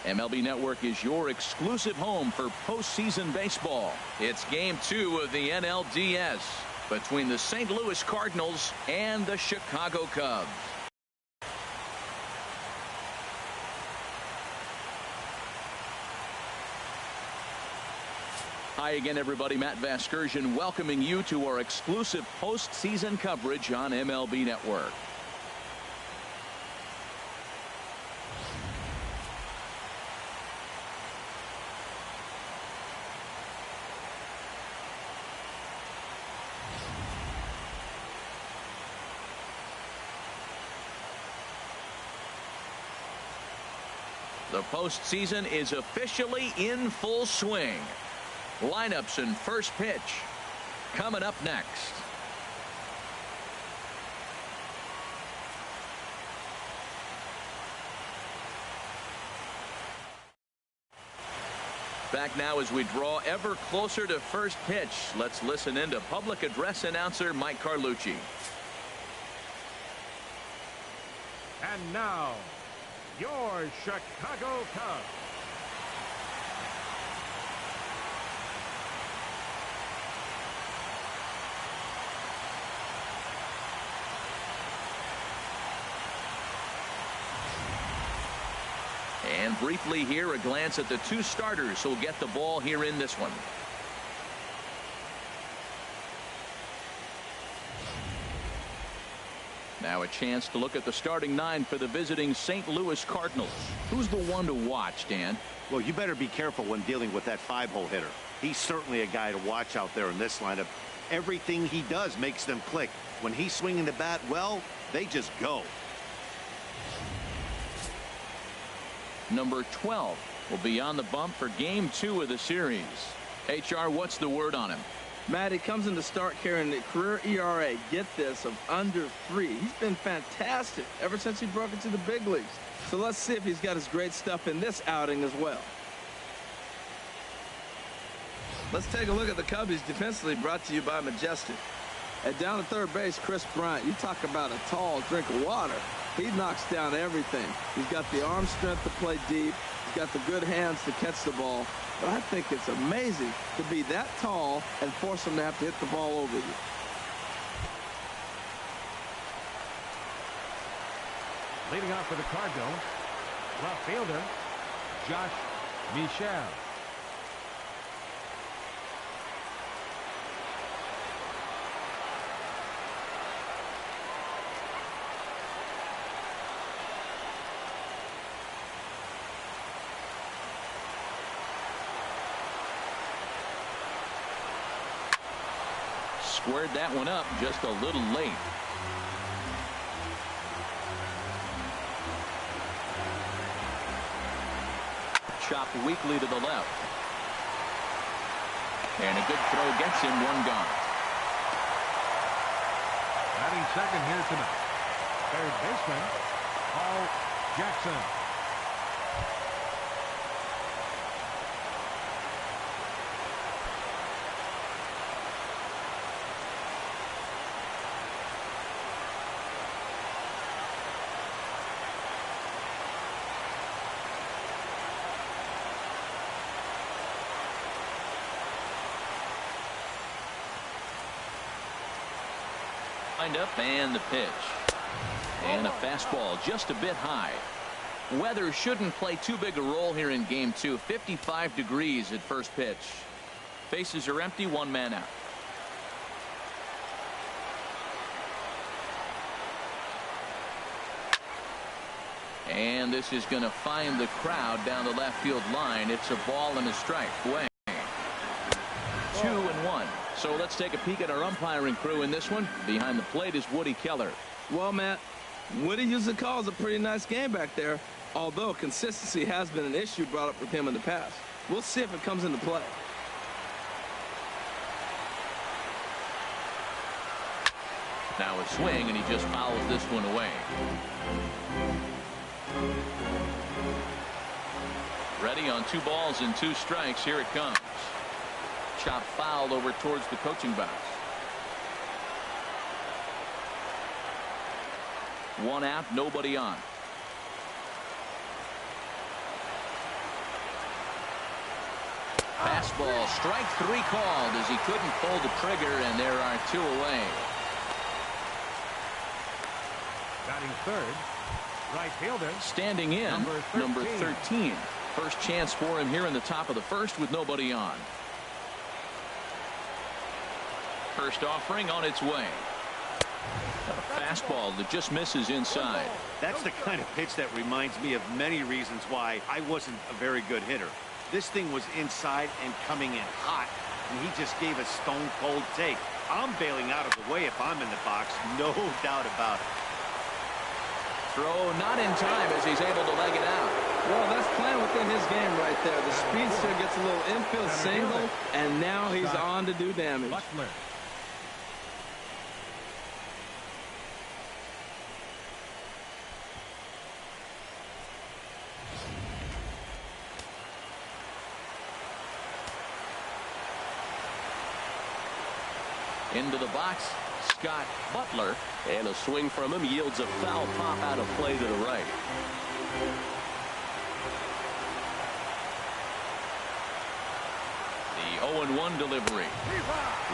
MLB Network is your exclusive home for postseason baseball. It's Game 2 of the NLDS between the St. Louis Cardinals and the Chicago Cubs. Hi again, everybody. Matt Vasgersian welcoming you to our exclusive postseason coverage on MLB Network. The postseason is officially in full swing. Lineups and first pitch coming up next. Back now as we draw ever closer to first pitch. Let's listen in to public address announcer Mike Carlucci. And now, your Chicago Cubs. And briefly here, a glance at the two starters who'll get the ball here in this one. Now a chance to look at the starting nine for the visiting St. Louis Cardinals. Who's the one to watch, Dan? Well, you better be careful when dealing with that 5-hole hitter. He's certainly a guy to watch out there in this lineup. Everything he does makes them click. When he's swinging the bat, well, they just go. Number 12 will be on the bump for Game 2 of the series. HR, what's the word on him? Matt, he comes in to start carrying the career ERA, get this, of under 3. He's been fantastic ever since he broke into the big leagues. So let's see if he's got his great stuff in this outing as well. Let's take a look at the Cubbies defensively, brought to you by Majestic. At down at third base, Chris Bryant, you talk about a tall drink of water. He knocks down everything. He's got the arm strength to play deep. He's got the good hands to catch the ball. But I think it's amazing to be that tall and force him to have to hit the ball over you. Leading off for the Cardinals, left fielder, Josh Michel. Squared that one up just a little late. Chopped weakly to the left. And a good throw gets him one gone. Batting second here tonight, third baseman, Paul Jackson. Wind up and the pitch. And a fastball just a bit high. Weather shouldn't play too big a role here in Game 2. 55 degrees at first pitch. Bases are empty, one man out. And this is going to find the crowd down the left field line. It's a ball and a strike. Way. 2-1. So let's take a peek at our umpiring crew in this one. Behind the plate is Woody Keller. Well, Matt, Woody usually calls a pretty nice game back there, although consistency has been an issue brought up with him in the past. We'll see if it comes into play. Now a swing, and he just fouls this one away. Ready on 2 balls and 2 strikes. Here it comes. Chop foul over towards the coaching box. 1 out, nobody on. Fastball, strike 3 called as he couldn't pull the trigger, and there are 2 away. Batting third, right fielder. Standing in, number 13. First chance for him here in the top of the first with nobody on. First offering on its way. A fastball that just misses inside. That's the kind of pitch that reminds me of many reasons why I wasn't a very good hitter. This thing was inside and coming in hot, and he just gave a stone-cold take. I'm bailing out of the way if I'm in the box, no doubt about it. Throw not in time as he's able to leg it out. Well, that's playing within his game right there. The speedster gets a little infield single, and now he's on to do damage. Butler. Into the box, Scott Butler. And a swing from him yields a foul pop out of play to the right. The 0-1 delivery.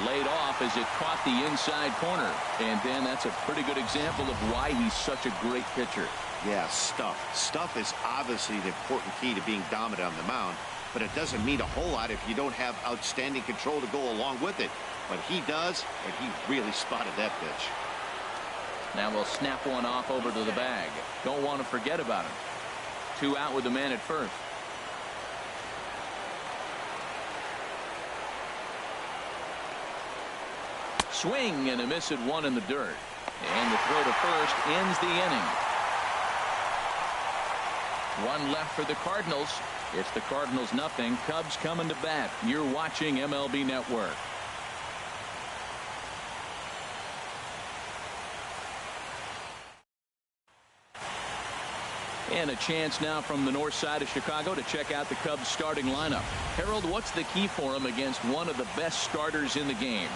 Laid off as it caught the inside corner. And then that's a pretty good example of why he's such a great pitcher. Yeah, stuff. Stuff is obviously the important key to being dominant on the mound, but it doesn't mean a whole lot if you don't have outstanding control to go along with it. But he does, and he really spotted that pitch. Now we'll snap one off over to the bag. Don't want to forget about him. 2 out with the man at first. Swing and a miss at 1 in the dirt. And the throw to first ends the inning. 1 left for the Cardinals. It's the Cardinals nothing. Cubs coming to bat. You're watching MLB Network. And a chance now from the north side of Chicago to check out the Cubs starting lineup. Harold, what's the key for him against one of the best starters in the game?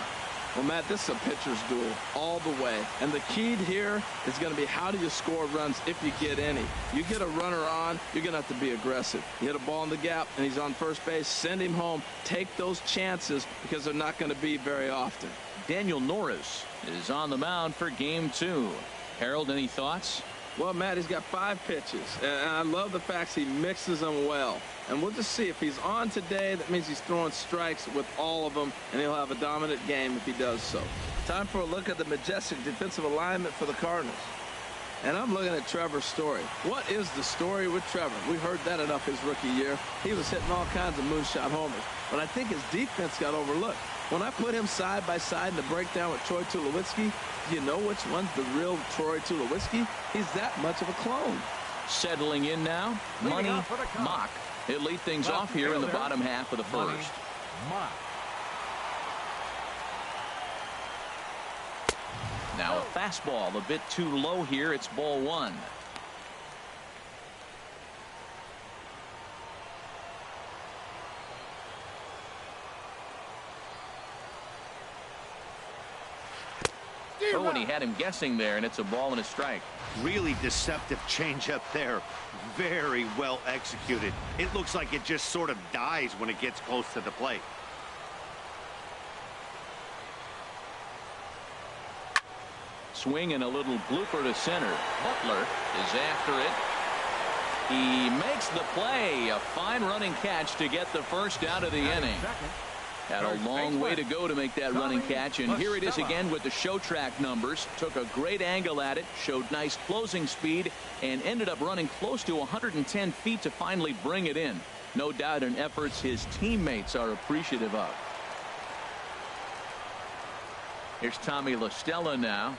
Well, Matt, this is a pitcher's duel all the way. And the key here is going to be how do you score runs if you get any. You get a runner on, you're going to have to be aggressive. You hit a ball in the gap, and he's on first base. Send him home. Take those chances because they're not going to be very often. Daniel Norris is on the mound for game 2. Harold, any thoughts? Well, Matt, he's got 5 pitches, and I love the fact he mixes them well. And we'll just see if he's on today. That means he's throwing strikes with all of them, and he'll have a dominant game if he does so. Time for a look at the majestic defensive alignment for the Cardinals. And I'm looking at Trevor's story. What is the story with Trevor? We heard that enough his rookie year. He was hitting all kinds of moonshot homers, but I think his defense got overlooked. When I put him side by side in the breakdown with Troy Tulowitzki, do you know which one's the real Troy Tulowitzki? He's that much of a clone. Settling in now, Money Mock. He'll lead things off here in the bottom half of the first. Now a fastball a bit too low here. It's ball 1. Oh, and he had him guessing there, and it's a ball and a strike. Really deceptive changeup there. Very well executed. It looks like it just sort of dies when it gets close to the plate. Swing and a little blooper to center. Butler is after it. He makes the play. A fine running catch to get the first out of the inning. Had a long way to go to make that running catch, and here it is again with the show track numbers. Took a great angle at it, showed nice closing speed, and ended up running close to 110 feet to finally bring it in. No doubt in efforts his teammates are appreciative of. Here's Tommy La Stella now,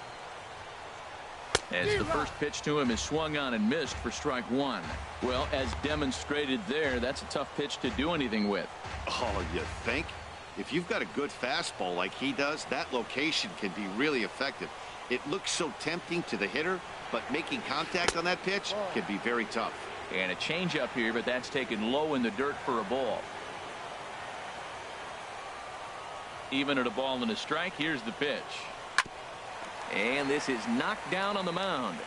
as the first pitch to him is swung on and missed for strike 1. Well, as demonstrated there, that's a tough pitch to do anything with. Oh, you think? If you've got a good fastball like he does, that location can be really effective. It looks so tempting to the hitter, but making contact on that pitch can be very tough. And a changeup here, but that's taken low in the dirt for a ball. Even at a ball and a strike, here's the pitch. And this is knocked down on the mound.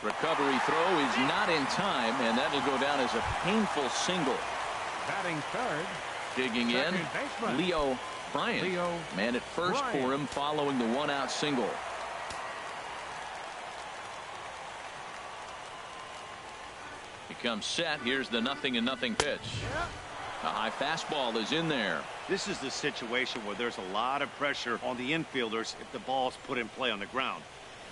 Recovery throw is not in time, and that'll go down as a painful single. Batting third, Digging in, Second baseman. Leo Bryant. Man at first for him following the one-out single. He comes set. Here's the 0-0 pitch. A high fastball is in there. This is the situation where there's a lot of pressure on the infielders if the ball's put in play on the ground.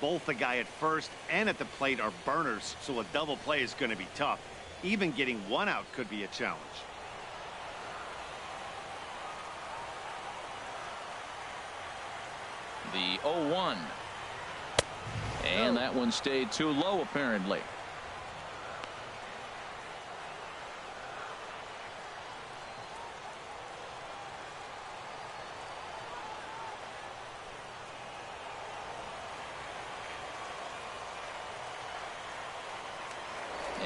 Both the guy at first and at the plate are burners, so a double play is going to be tough. Even getting one out could be a challenge. The 0-1. And that one stayed too low, apparently.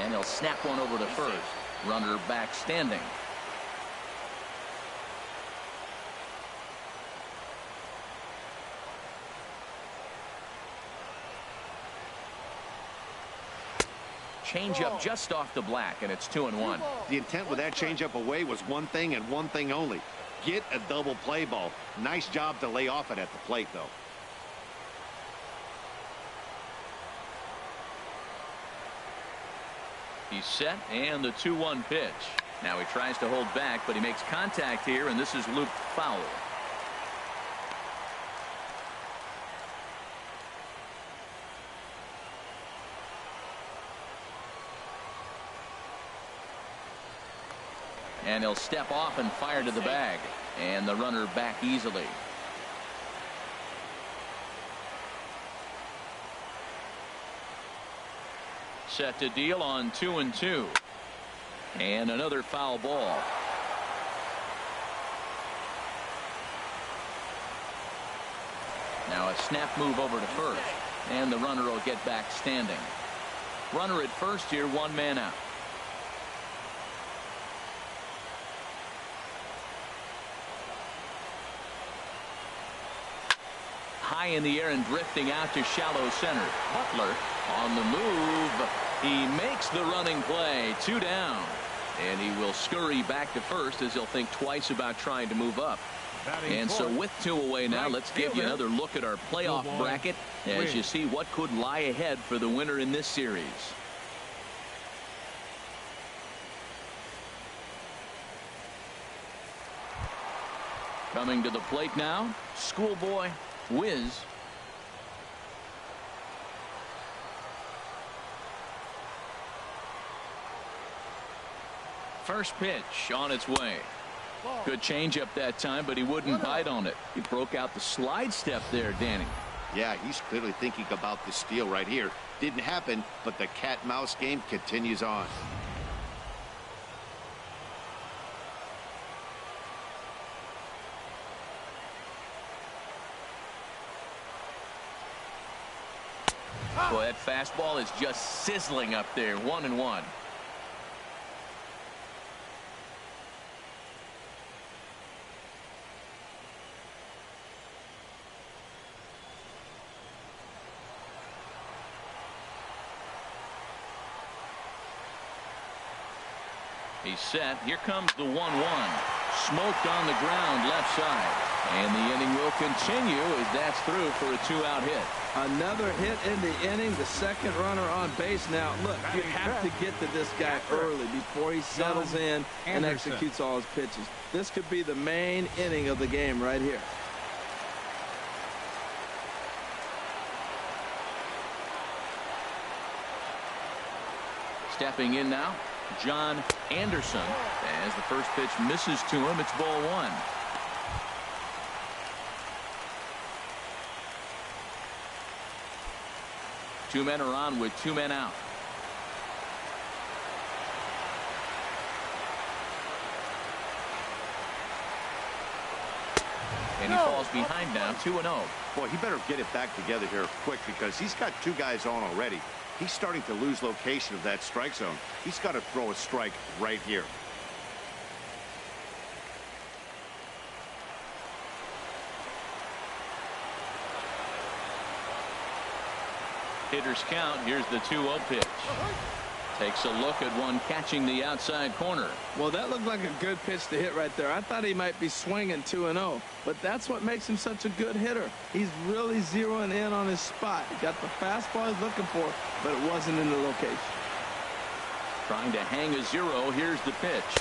And he'll snap one over to first. Runner back standing. Changeup just off the black, and it's 2-1. The intent with that changeup away was one thing and one thing only. Get a double play ball. Nice job to lay off it at the plate, though. He's set, and the 2-1 pitch. Now he tries to hold back, but he makes contact here, and this is looped foul. And he'll step off and fire to the bag, and the runner back easily. Set to deal on 2-2. And another foul ball. Now a snap move over to first, and the runner will get back standing. Runner at first here, one man out. High in the air and drifting out to shallow center. Butler on the move. He makes the running play. 2 down. And he will scurry back to first as he'll think twice about trying to move up. And so with 2 away now, let's give you another look at our playoff bracket as you see what could lie ahead for the winner in this series. Coming to the plate now, Schoolboy Wiz. First pitch on its way. Good changeup that time, but he wouldn't bite on it. He broke out the slide step there, Danny. Yeah, he's clearly thinking about the steal right here. Didn't happen, but the cat-mouse game continues on. Boy, that fastball is just sizzling up there. 1-1. He's set. Here comes the 1-1. Smoked on the ground left side. And the inning will continue as that's through for a 2-out hit. Another hit in the inning. The second runner on base now. Look, you have to get to this guy early before he settles in and executes all his pitches. This could be the main inning of the game right here. Stepping in now, John Anderson. As the first pitch misses to him, it's ball 1. Two men are on with 2 men out. And he falls behind now, 2-0. Boy, he better get it back together here quick because he's got 2 guys on already. He's starting to lose location of that strike zone. He's got to throw a strike right here. Hitters count. Here's the 2-0 pitch. Takes a look at one catching the outside corner. Well, that looked like a good pitch to hit right there. I thought he might be swinging 2-0, but that's what makes him such a good hitter. He's really zeroing in on his spot. He got the fastball he's looking for, but it wasn't in the location. Trying to hang a zero. Here's the pitch.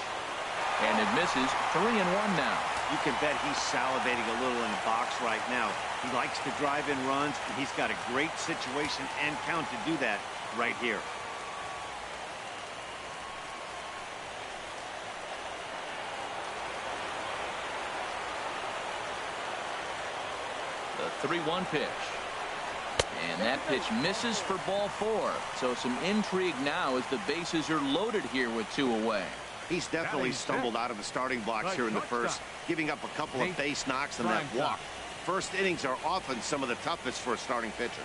And it misses. 3-1 now. You can bet he's salivating a little in the box right now. He likes to drive in runs, and he's got a great situation and count to do that right here. The 3-1 pitch. And that pitch misses for ball 4. So some intrigue now as the bases are loaded here with 2 away. He's definitely stumbled out of the starting blocks here in the first, giving up a couple of base knocks and that walk. First innings are often some of the toughest for a starting pitcher.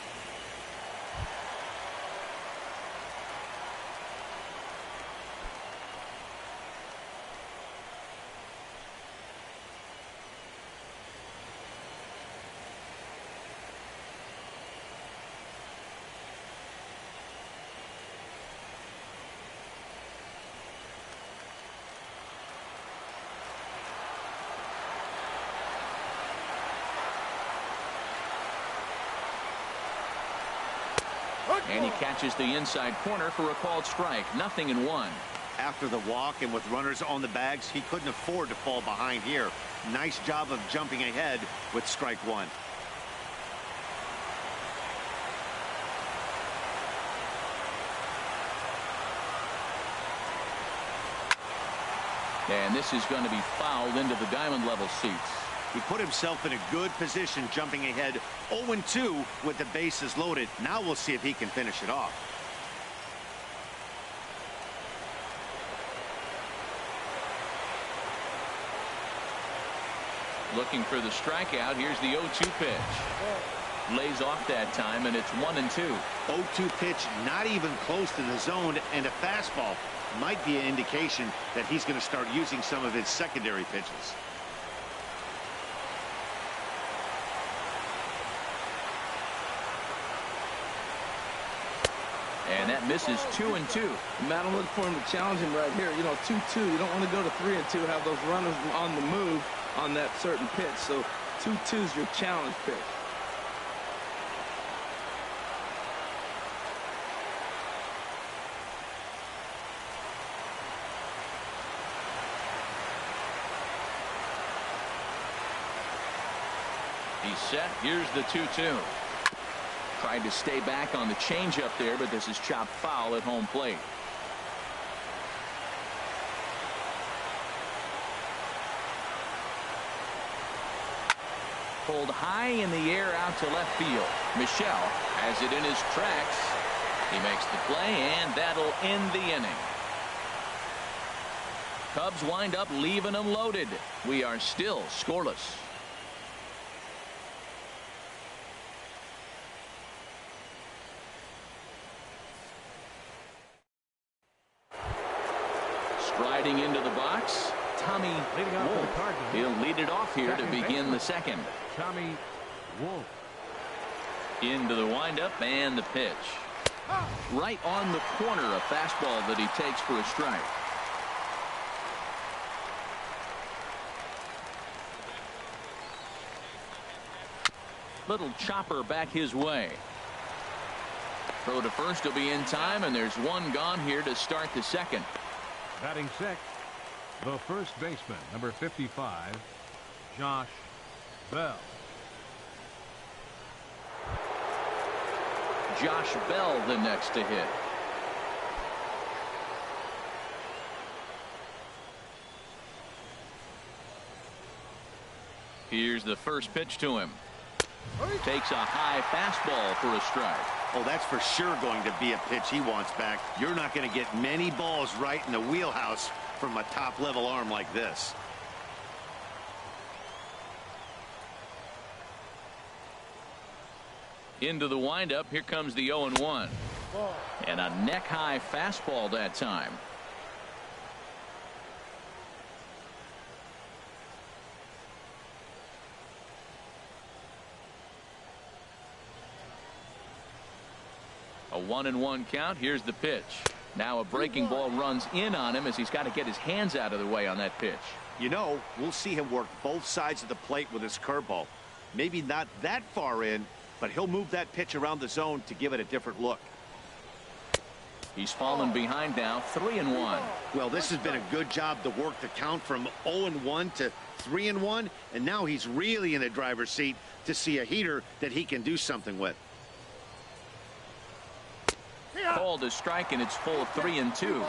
And he catches the inside corner for a called strike. 0-1. After the walk and with runners on the bags, he couldn't afford to fall behind here. Nice job of jumping ahead with strike 1. And this is going to be fouled into the diamond level seats. He put himself in a good position jumping ahead 0-2 with the bases loaded. Now we'll see if he can finish it off. Looking for the strikeout. Here's the 0-2 pitch. Lays off that time, and it's 1-2. 0-2 pitch, not even close to the zone, and a fastball might be an indication that he's going to start using some of his secondary pitches. And that misses. 2-2. Matt, I'm looking for him to challenge him right here. You know, 2-2. You don't want to go to 3-2, have those runners on the move on that certain pitch. So 2-2 is your challenge pitch. He's set. Here's the 2-2. Tried to stay back on the changeup there, but this is chopped foul at home plate. Pulled high in the air out to left field. Michelle has it in his tracks. He makes the play, and that'll end the inning. Cubs wind up leaving them loaded. We are still scoreless. Striding into the box, Tommy Wolf. He'll lead it off here to begin the second. Tommy Wolf. Into the windup and the pitch. Right on the corner, a fastball that he takes for a strike. Little chopper back his way. Throw to first will be in time, and there's one gone here to start the second. Batting sixth, the first baseman, number 55, Josh Bell. Josh Bell the next to hit. Here's the first pitch to him. Takes a high fastball for a strike. Oh, that's for sure going to be a pitch he wants back. You're not going to get many balls right in the wheelhouse from a top-level arm like this. Into the windup. Here comes the 0-1. And a neck-high fastball that time. A 1-1 count. Here's the pitch. Now a breaking ball runs in on him as he's got to get his hands out of the way on that pitch. You know, we'll see him work both sides of the plate with his curveball. Maybe not that far in, but he'll move that pitch around the zone to give it a different look. He's fallen behind now, 3-1. Well, this has been a good job to work the count from 0-1 to 3-1, and now he's really in the driver's seat to see a heater that he can do something with. Called a strike, and it's full of 3-2.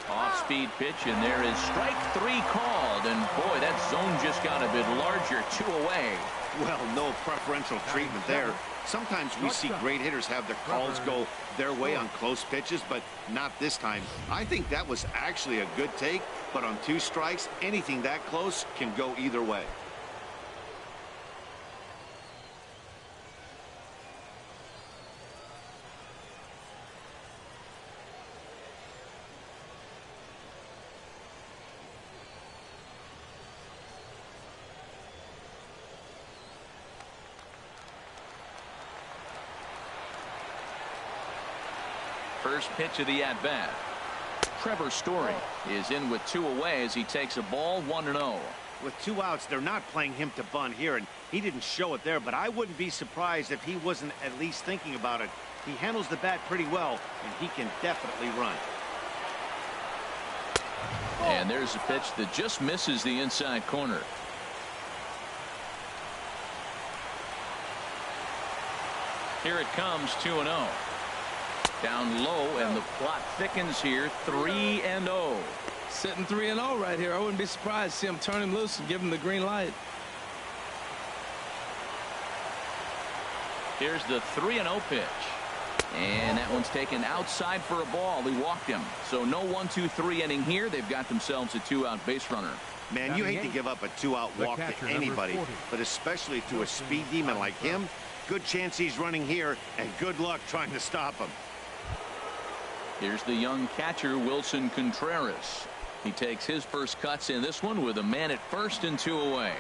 Off-speed pitch, and there is strike 3 called. And boy, that zone just got a bit larger, 2 away. Well, no preferential treatment there. Sometimes we see great hitters have their calls go their way on close pitches, but not this time. I think that was actually a good take, but on 2 strikes, anything that close can go either way. First pitch of the at-bat. Trevor Story is in with 2 away as he takes a ball, 1-0. With 2 outs, they're not playing him to bunt here, and he didn't show it there, but I wouldn't be surprised if he wasn't at least thinking about it. He handles the bat pretty well, and he can definitely run. And there's a pitch that just misses the inside corner. Here it comes, 2-0. Down low, and the plot thickens here, 3-0. Sitting 3-0 right here. I wouldn't be surprised to see him turn him loose and give him the green light. Here's the 3-0 pitch. And that one's taken outside for a ball. He walked him. So no 1-2-3 inning here. They've got themselves a 2-out base runner. Man, you hate to give up a 2-out walk to anybody, but especially to a speed demon like him. Good chance he's running here, and good luck trying to stop him. Here's the young catcher, Wilson Contreras. He takes his first cuts in this one with a man at first and 2 away.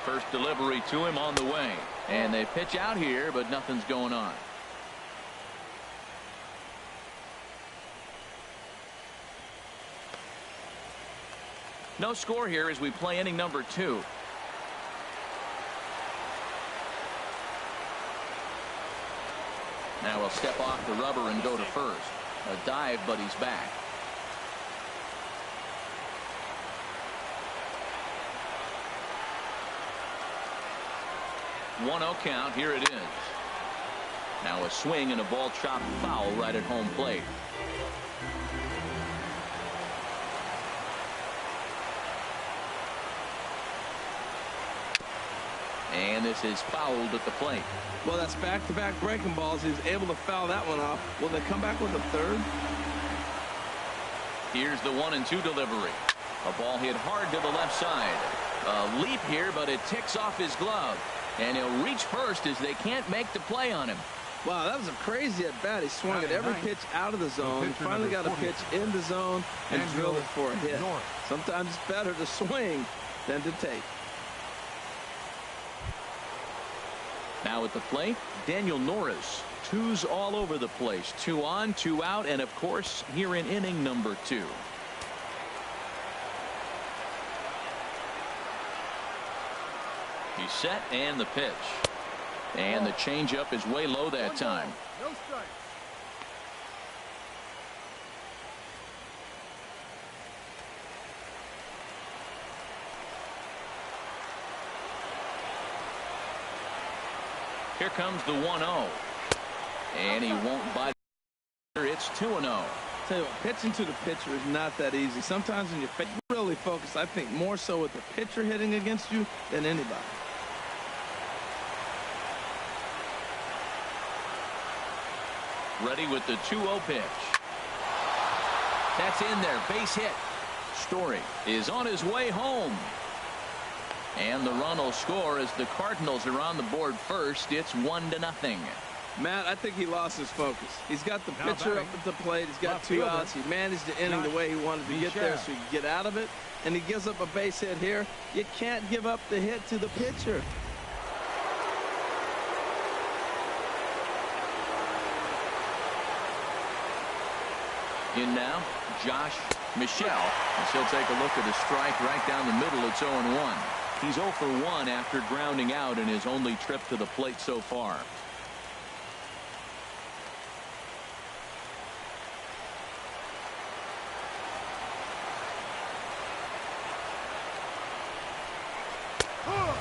First delivery to him on the way. And they pitch out here, but nothing's going on. No score here as we play inning number 2. Now he'll step off the rubber and go to first. A dive, but he's back. One 0 count. Here it is. Now a swing and a ball chopped foul right at home plate. And this is fouled at the plate. Well, that's back-to-back breaking balls. He was able to foul that one off. Will they come back with a third? Here's the 1-2 delivery. A ball hit hard to the left side. A leap here, but it ticks off his glove. And he'll reach first as they can't make the play on him. Wow, that was a crazy at-bat. He swung at every pitch out of the zone. Finally got a pitch in the zone and drilled it for a hit. Sometimes it's better to swing than to take. Now at the plate, Daniel Norris. 2s all over the place. 2 on, 2 out, and of course here in inning number 2. He's set, and the pitch. And the changeup is way low that time. No strike. Here comes the 1-0. And he won't bite. It's 2-0. Tell you what, pitching to the pitcher is not that easy. Sometimes when you really focus, I think more so with the pitcher hitting against you than anybody. Ready with the 2-0 pitch. That's in there. Base hit. Story is on his way home. And the run will score as the Cardinals are on the board first. It's 1-0. Matt, I think he lost his focus. He's got the Now pitcher batting, up at the plate. He's got left 2 fielder, outs. He managed the inning the way he wanted to get there so he could get out of it. And he gives up a base hit here. You can't give up the hit to the pitcher. In now, Josh Michelle. As he'll take a look at a strike right down the middle. It's 0-1. He's 0 for 1 after grounding out in his only trip to the plate so far.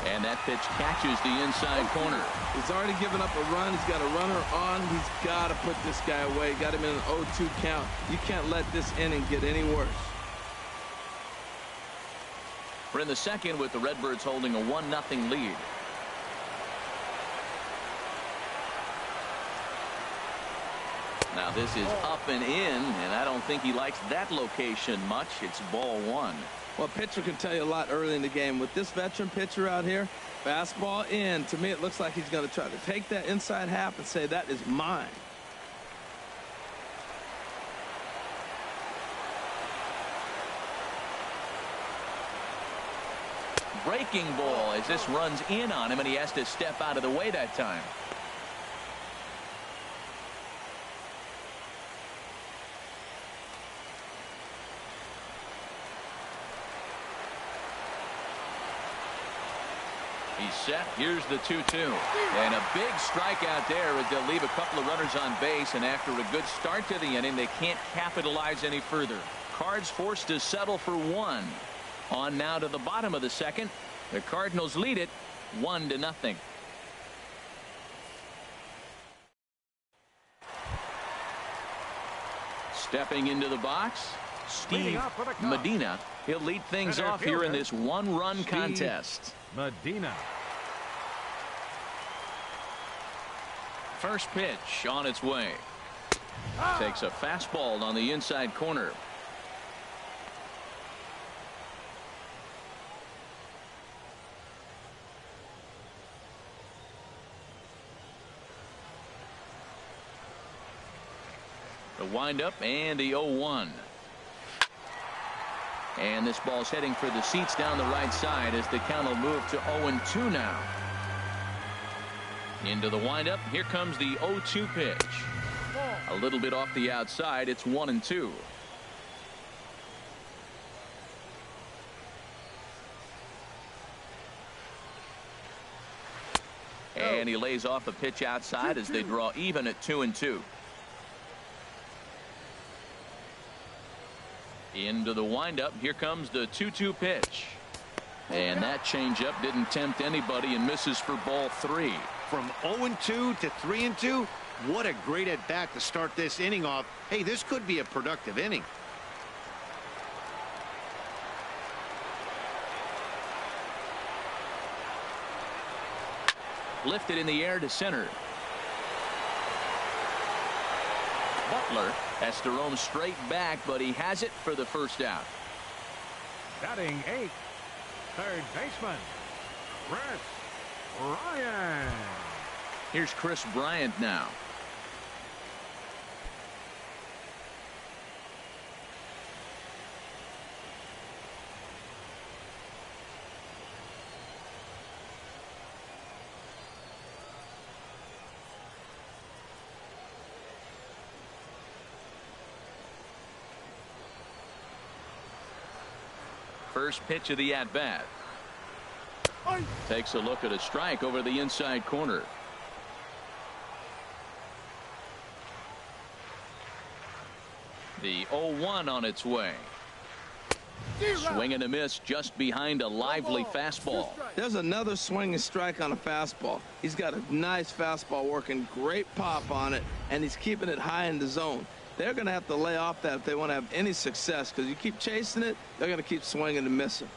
And that pitch catches the inside corner. He's already given up a run. He's got a runner on. He's got to put this guy away. Got him in an 0-2 count. You can't let this inning get any worse. We're in the second with the Redbirds holding a 1-0 lead. Now this is up and in, and I don't think he likes that location much. It's ball 1. Well, pitcher can tell you a lot early in the game. With this veteran pitcher out here, fastball in. To me, it looks like he's going to try to take that inside half and say, that is mine. Breaking ball as this runs in on him, and he has to step out of the way that time. He's set. Here's the 2-2. And a big strikeout there as they'll leave a couple of runners on base, and after a good start to the inning, they can't capitalize any further. Cards forced to settle for 1. On now to the bottom of the second. The Cardinals lead it 1-0. Stepping into the box, Steve Medina. He'll lead things off here in this 1-run contest. Medina. First pitch on its way. Takes a fastball on the inside corner. The windup and the 0-1. And this ball's heading for the seats down the right side as the count will move to 0-2 now. Into the windup. Here comes the 0-2 pitch. A little bit off the outside. It's 1-2. And he lays off a pitch outside as they draw even at 2-2. Into the windup. Here comes the 2-2 pitch. And that changeup didn't tempt anybody and misses for ball 3. From 0-2 to 3-2, what a great at bat to start this inning off. Hey, this could be a productive inning. Lifted in the air to center. Butler has to roam straight back, but he has it for the first out. Batting 8th, third baseman, Chris Bryant. Here's Chris Bryant now. First pitch of the at-bat. Takes a look at a strike over the inside corner. The 0-1 on its way. Swing and a miss just behind a lively fastball. There's another swing and strike on a fastball. He's got a nice fastball working, great pop on it, and he's keeping it high in the zone. They're going to have to lay off that if they want to have any success, because you keep chasing it, they're going to keep swinging and missing.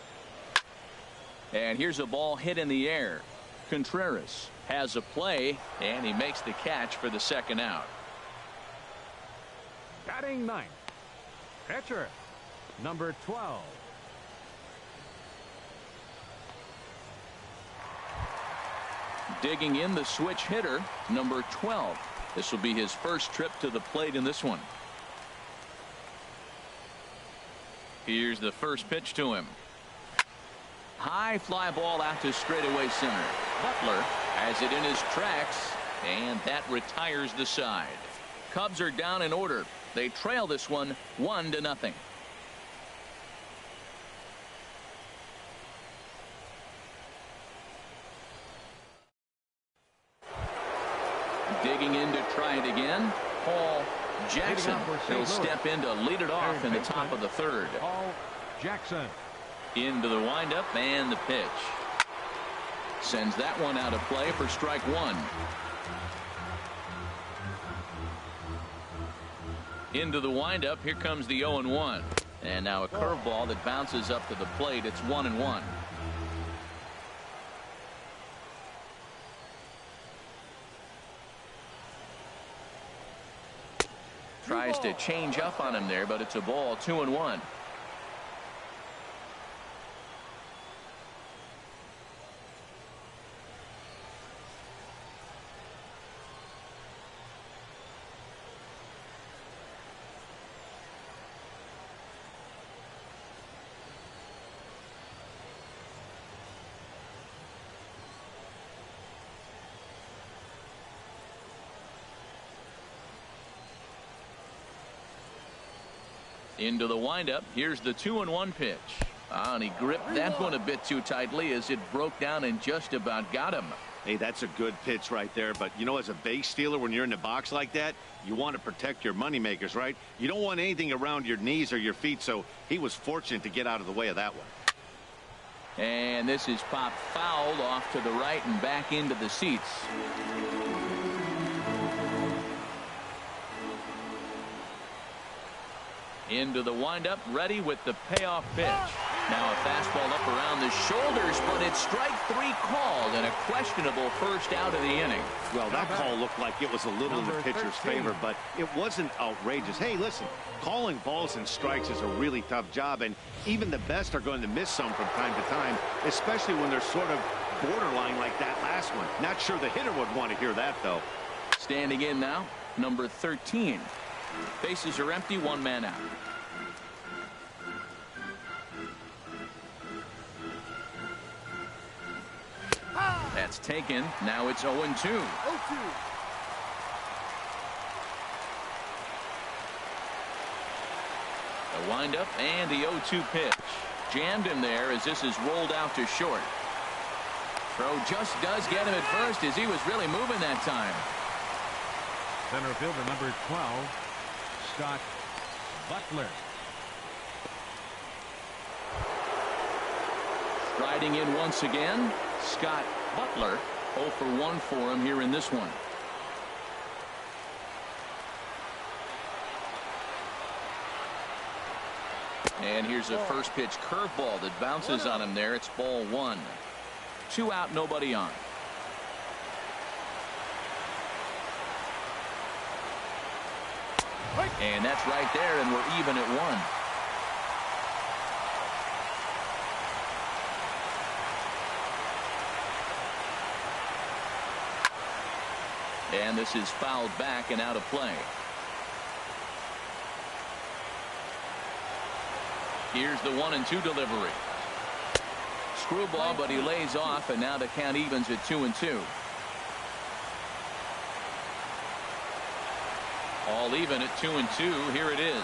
And here's a ball hit in the air. Contreras has a play, and he makes the catch for the second out. Batting 9th, pitcher, number 12. Digging in the switch hitter, number 12. This will be his first trip to the plate in this one. Here's the first pitch to him. High fly ball out to straightaway center. Butler has it in his tracks, and that retires the side. Cubs are down in order. They trail this one 1-0. Digging in to try it again, Paul Jackson. He'll step in to lead it off in the top of the third. Paul Jackson. Into the windup and the pitch. Sends that one out of play for strike one. Into the windup. Here comes the 0-1. And now a curveball that bounces up to the plate. It's 1-1. Tries to change up on him there, but it's a ball. 2-1. Into the windup. Here's the 2-1 pitch. And he gripped that one a bit too tightly as it broke down and just about got him. Hey, that's a good pitch right there. But, you know, as a base stealer, when you're in the box like that, you want to protect your moneymakers, right? You don't want anything around your knees or your feet, so he was fortunate to get out of the way of that one. And this is popped foul off to the right and back into the seats. Into the windup, ready with the payoff pitch. Now a fastball up around the shoulders, but it's strike three called and a questionable first out of the inning. Well, that call looked like it was a little in the pitcher's favor, but it wasn't outrageous. Hey, listen, calling balls and strikes is a really tough job, and even the best are going to miss some from time to time, especially when they're sort of borderline like that last one. Not sure the hitter would want to hear that, though. Standing in now, number 13. Bases are empty, one man out. That's taken. Now it's 0-2. The windup and the 0-2 pitch. Jammed him there as this is rolled out to short. Throw just does get him at first as he was really moving that time. Center fielder number 12, Scott Butler. Striding in once again, Scott Butler. 0 for 1 for him here in this one. And here's a first pitch curveball that bounces on him there. It's ball one. 2 out, nobody on. And that's right there, and we're even at 1. And this is fouled back and out of play. Here's the 1-2 delivery. Screwball, but he lays off, and now the count evens at 2-2. All even at 2-2. Here it is.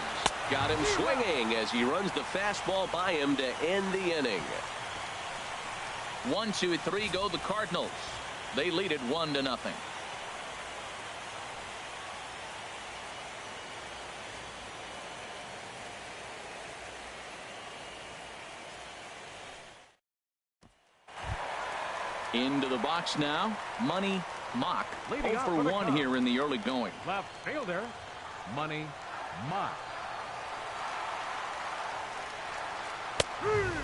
Got him swinging as he runs the fastball by him to end the inning. 1, 2, 3 go the Cardinals. They lead it 1-0. Into the box now, Money Mock. 0 for 1 here in the early going. Left fielder, Money Mock.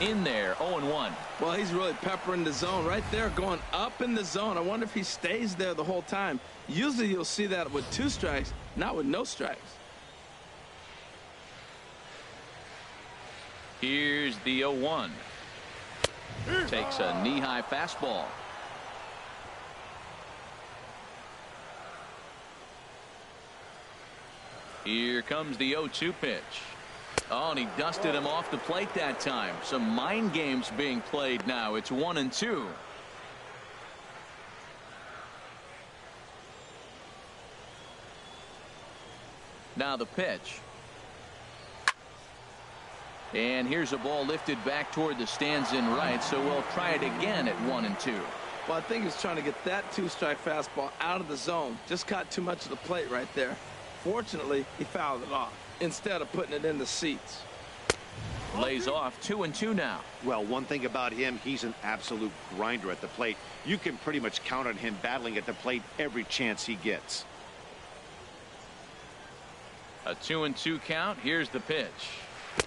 In there, 0-1. Well, he's really peppering the zone right there, going up in the zone. I wonder if he stays there the whole time. Usually you'll see that with 2 strikes, not with no strikes. Here's the 0-1. Takes a knee-high fastball. Here comes the 0-2 pitch. Oh, and he dusted him off the plate that time. Some mind games being played now. It's 1-2. Now the pitch. And here's a ball lifted back toward the stands in right, so we'll try it again at 1-2. Well, I think he's trying to get that 2-strike fastball out of the zone. Just caught too much of the plate right there. Fortunately, he fouled it off instead of putting it in the seats. Lays off 2-2 now. Well, one thing about him, he's an absolute grinder at the plate. You can pretty much count on him battling at the plate every chance he gets. A 2-2 count. Here's the pitch.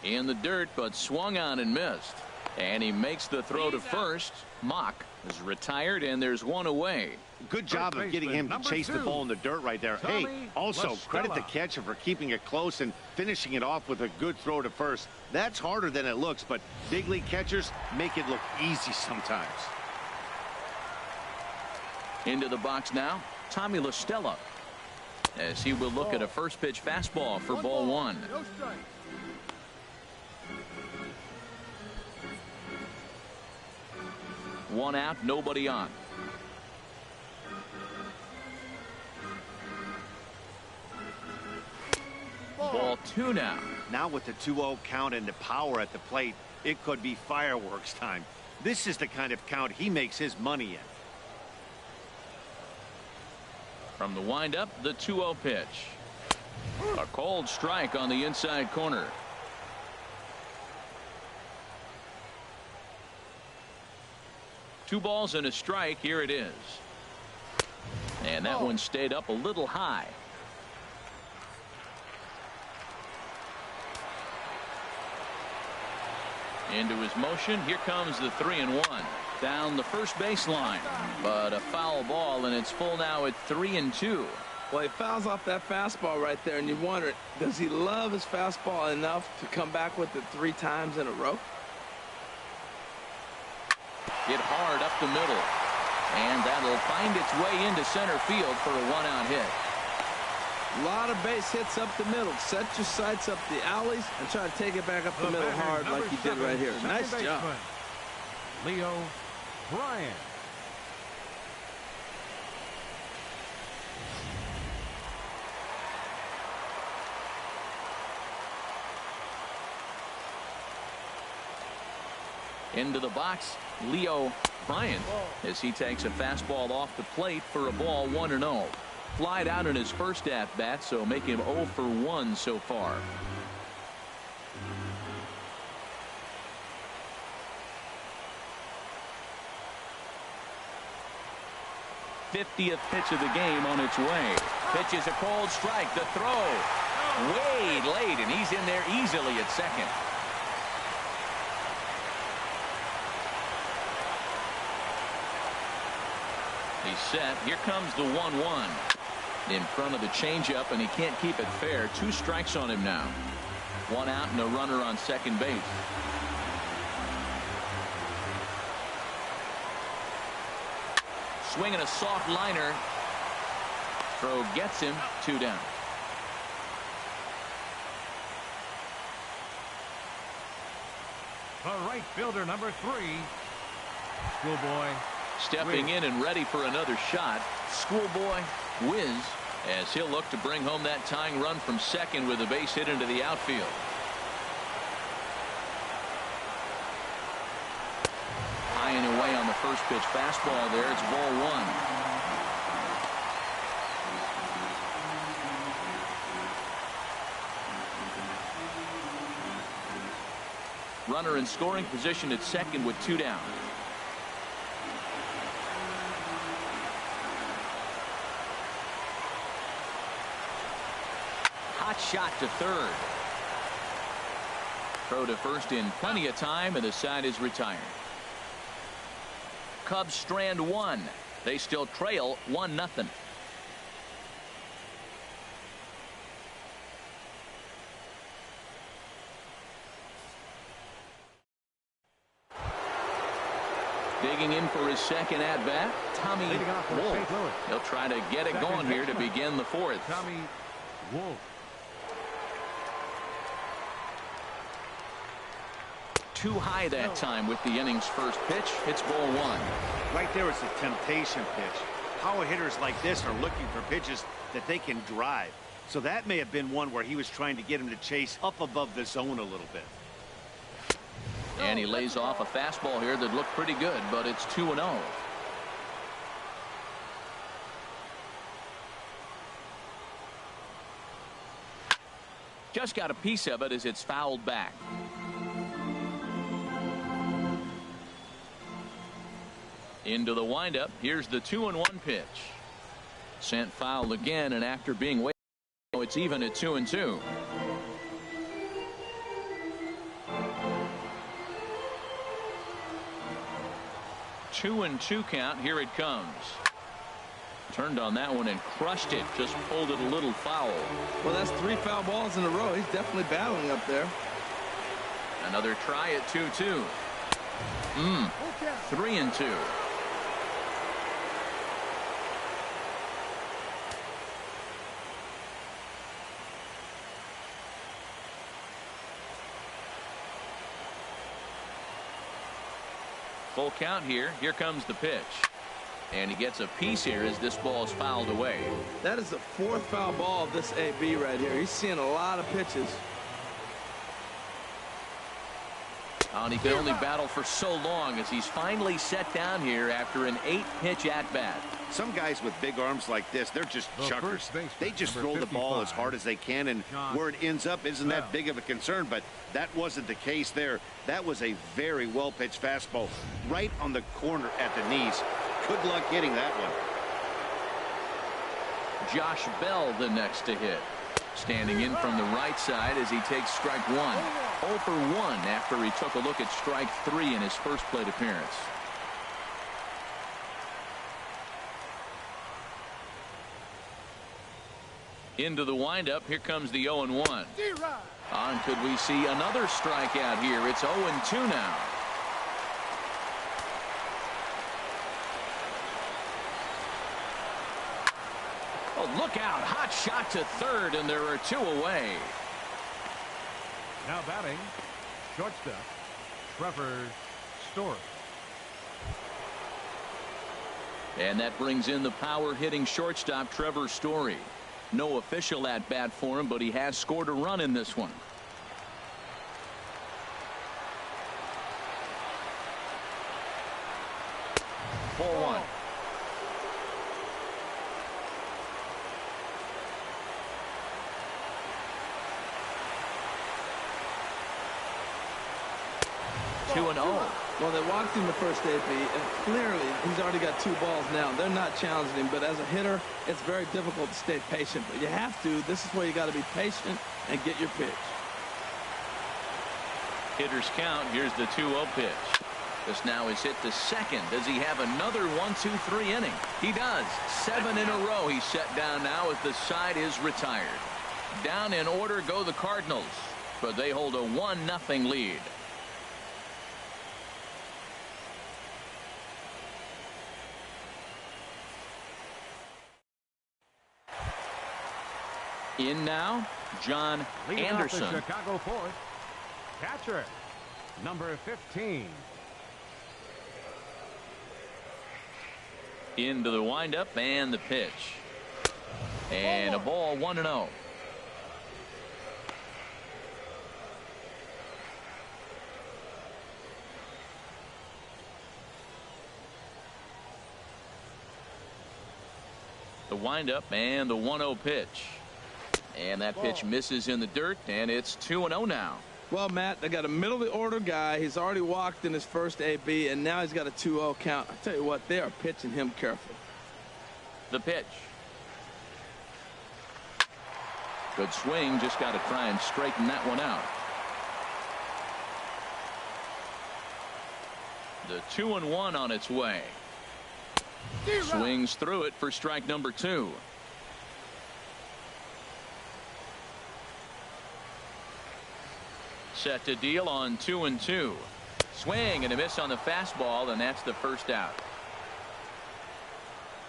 In the dirt, but swung on and missed. And he makes the throw to first. Mock is retired, and there's one away. Good job of getting him to chase the ball in the dirt right there. Hey, also credit the catcher for keeping it close and finishing it off with a good throw to first. That's harder than it looks, but big league catchers make it look easy sometimes. Into the box now, Tommy La Stella, as he will look at a first pitch fastball for ball one. No strike. One out, nobody on. Ball two now. Now with the 2-0 count and the power at the plate, it could be fireworks time. This is the kind of count he makes his money in. From the windup, the 2-0 pitch. A cold strike on the inside corner. Two balls and a strike. Here it is. And that one stayed up a little high. Into his motion. Here comes the 3-1 down the first baseline, but a foul ball, and it's full now at 3-2. Well, he fouls off that fastball right there, and you wonder, does he love his fastball enough to come back with it 3 times in a row? Hit hard up the middle, and that'll find its way into center field for a 1-out hit. A lot of base hits up the middle. Set your sights up the alleys and try to take it back up the middle hard like he did right here. Nice job. Leo Bryant. Into the box, Leo Bryant, as he takes a fastball off the plate for a ball 1-0. Flied out in his first at-bat, so make him 0 for 1 so far. '50th pitch of the game on its way. Pitch is a cold strike. The throw way late, and he's in there easily at second. He's set. Here comes the 1-1 in front of the changeup, and he can't keep it fair. 2 strikes on him now. 1 out and a runner on second base. Swinging a soft liner. Throw gets him. 2 down. The right fielder, number 3, Schoolboy. Stepping in and ready for another shot, Schoolboy Wiz, as he'll look to bring home that tying run from second with a base hit into the outfield. High and away on the first pitch fastball there. It's ball 1. Runner in scoring position at second with 2 down. Hot shot to third. Throw to first in plenty of time, and the side is retired. Cubs strand 1. They still trail 1-0. Digging in for his second at-bat, Tommy Wolf. He'll try to get it going here to begin the 4th. Tommy Wolf. too high that time with the inning's first pitch. It's ball one. Right there is a temptation pitch. Power hitters like this are looking for pitches that they can drive. So that may have been one where he was trying to get him to chase up above the zone a little bit. And he lays off a fastball here that looked pretty good, but it's 2-0. Just got a piece of it as it's fouled back. Into the windup. Here's the 2-1 pitch. Sent foul again, and after being waited, it's even at 2-2. 2-2 count. Here it comes. Turned on that one and crushed it. Just pulled it a little foul. Well, that's 3 foul balls in a row. He's definitely battling up there. Another try at 2-2. 3-2. Full count here. Here comes the pitch. And he gets a piece here as this ball is fouled away. That is the 4th foul ball of this AB right here. He's seeing a lot of pitches. And he could only battle for so long as he's finally set down here after an 8-pitch at-bat. Some guys with big arms like this, they're just chuckers. They just throw the ball as hard as they can, and where it ends up isn't that big of a concern, but that wasn't the case there. That was a very well-pitched fastball right on the corner at the knees. Good luck hitting that one. Josh Bell the next to hit. Standing in from the right side as he takes strike one. 0 for 1 after he took a look at strike 3 in his first plate appearance. Into the windup. Here comes the 0-1. On could we see another strikeout here? It's 0-2 now. Oh, look out. Hot shot to third, and there are 2 away. Now batting, shortstop, Trevor Story. And that brings in the power-hitting shortstop, Trevor Story. No official at-bat for him, but he has scored a run in this one. Ball 1. Well, they walked him the first AB, and clearly he's already got 2 balls now. They're not challenging him, but as a hitter, it's very difficult to stay patient. But you have to. This is where you got to be patient and get your pitch. Hitters count. Here's the 2-0 pitch. This now is hit to second. Does he have another 1-2-3 inning? He does. 7 in a row. He's set down now as the side is retired. Down in order go the Cardinals, but they hold a 1-0 lead. In now, John Anderson. Off the Chicago fourth, catcher, number 15. Into the windup and the pitch. And a ball 1-0. The windup and the 1-0 pitch. And that pitch misses in the dirt, and it's 2-0 now. Well, Matt, they got a middle-of-the-order guy. He's already walked in his first AB, and now he's got a 2-0 count. I tell you what, they are pitching him carefully. The pitch. Good swing. Just got to try and straighten that one out. The 2-1 on its way. Swings through it for strike number 2. Set to deal on 2-2. Swing and a miss on the fastball, and that's the first out.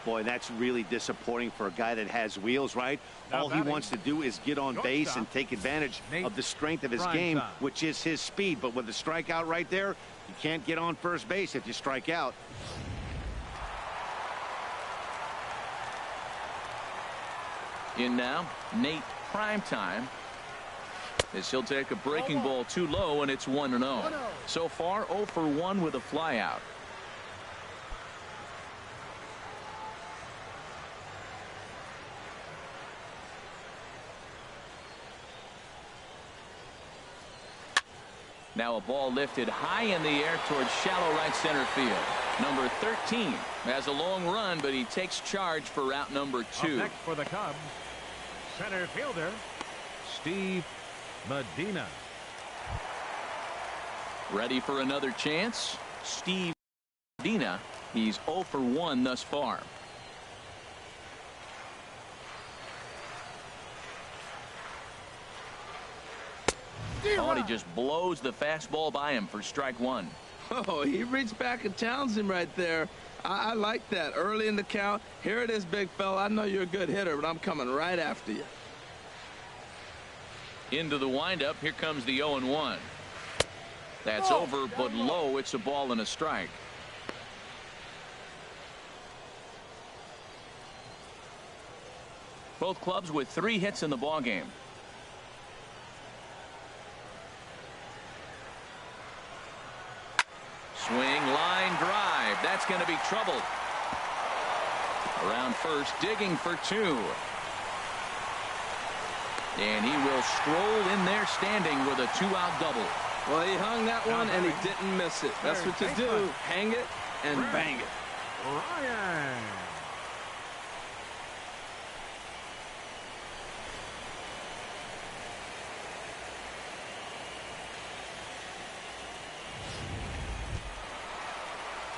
Boy, that's really disappointing for a guy that has wheels, right? Now All he wants to do is get on base and take advantage of the strength of his game, which is his speed. But with the strikeout right there, you can't get on first base if you strike out. In now, Nate Primetime, as he'll take a breaking ball too low, and it's 1-0. So far, 0 for 1 with a flyout. Now a ball lifted high in the air towards shallow right center field. Number 13 has a long run, but he takes charge for route number 2. Up next for the Cubs, center fielder Steve Medina. Ready for another chance? Steve Medina. He's 0 for 1 thus far. Oh, and he just blows the fastball by him for strike 1. Oh, he reached back and challenged him right there. I like that. Early in the count. Here it is, big fella. I know you're a good hitter, but I'm coming right after you. Into the windup. Here comes the 0-1. That's over, but low. It's a ball and a strike. Both clubs with 3 hits in the ballgame. Swing, line drive. That's going to be trouble. Around first, digging for 2. And he will stroll in there standing with a 2-out double. Well, he hung that one, and he didn't miss it. That's what you do. Hang it and bang it. Ryan.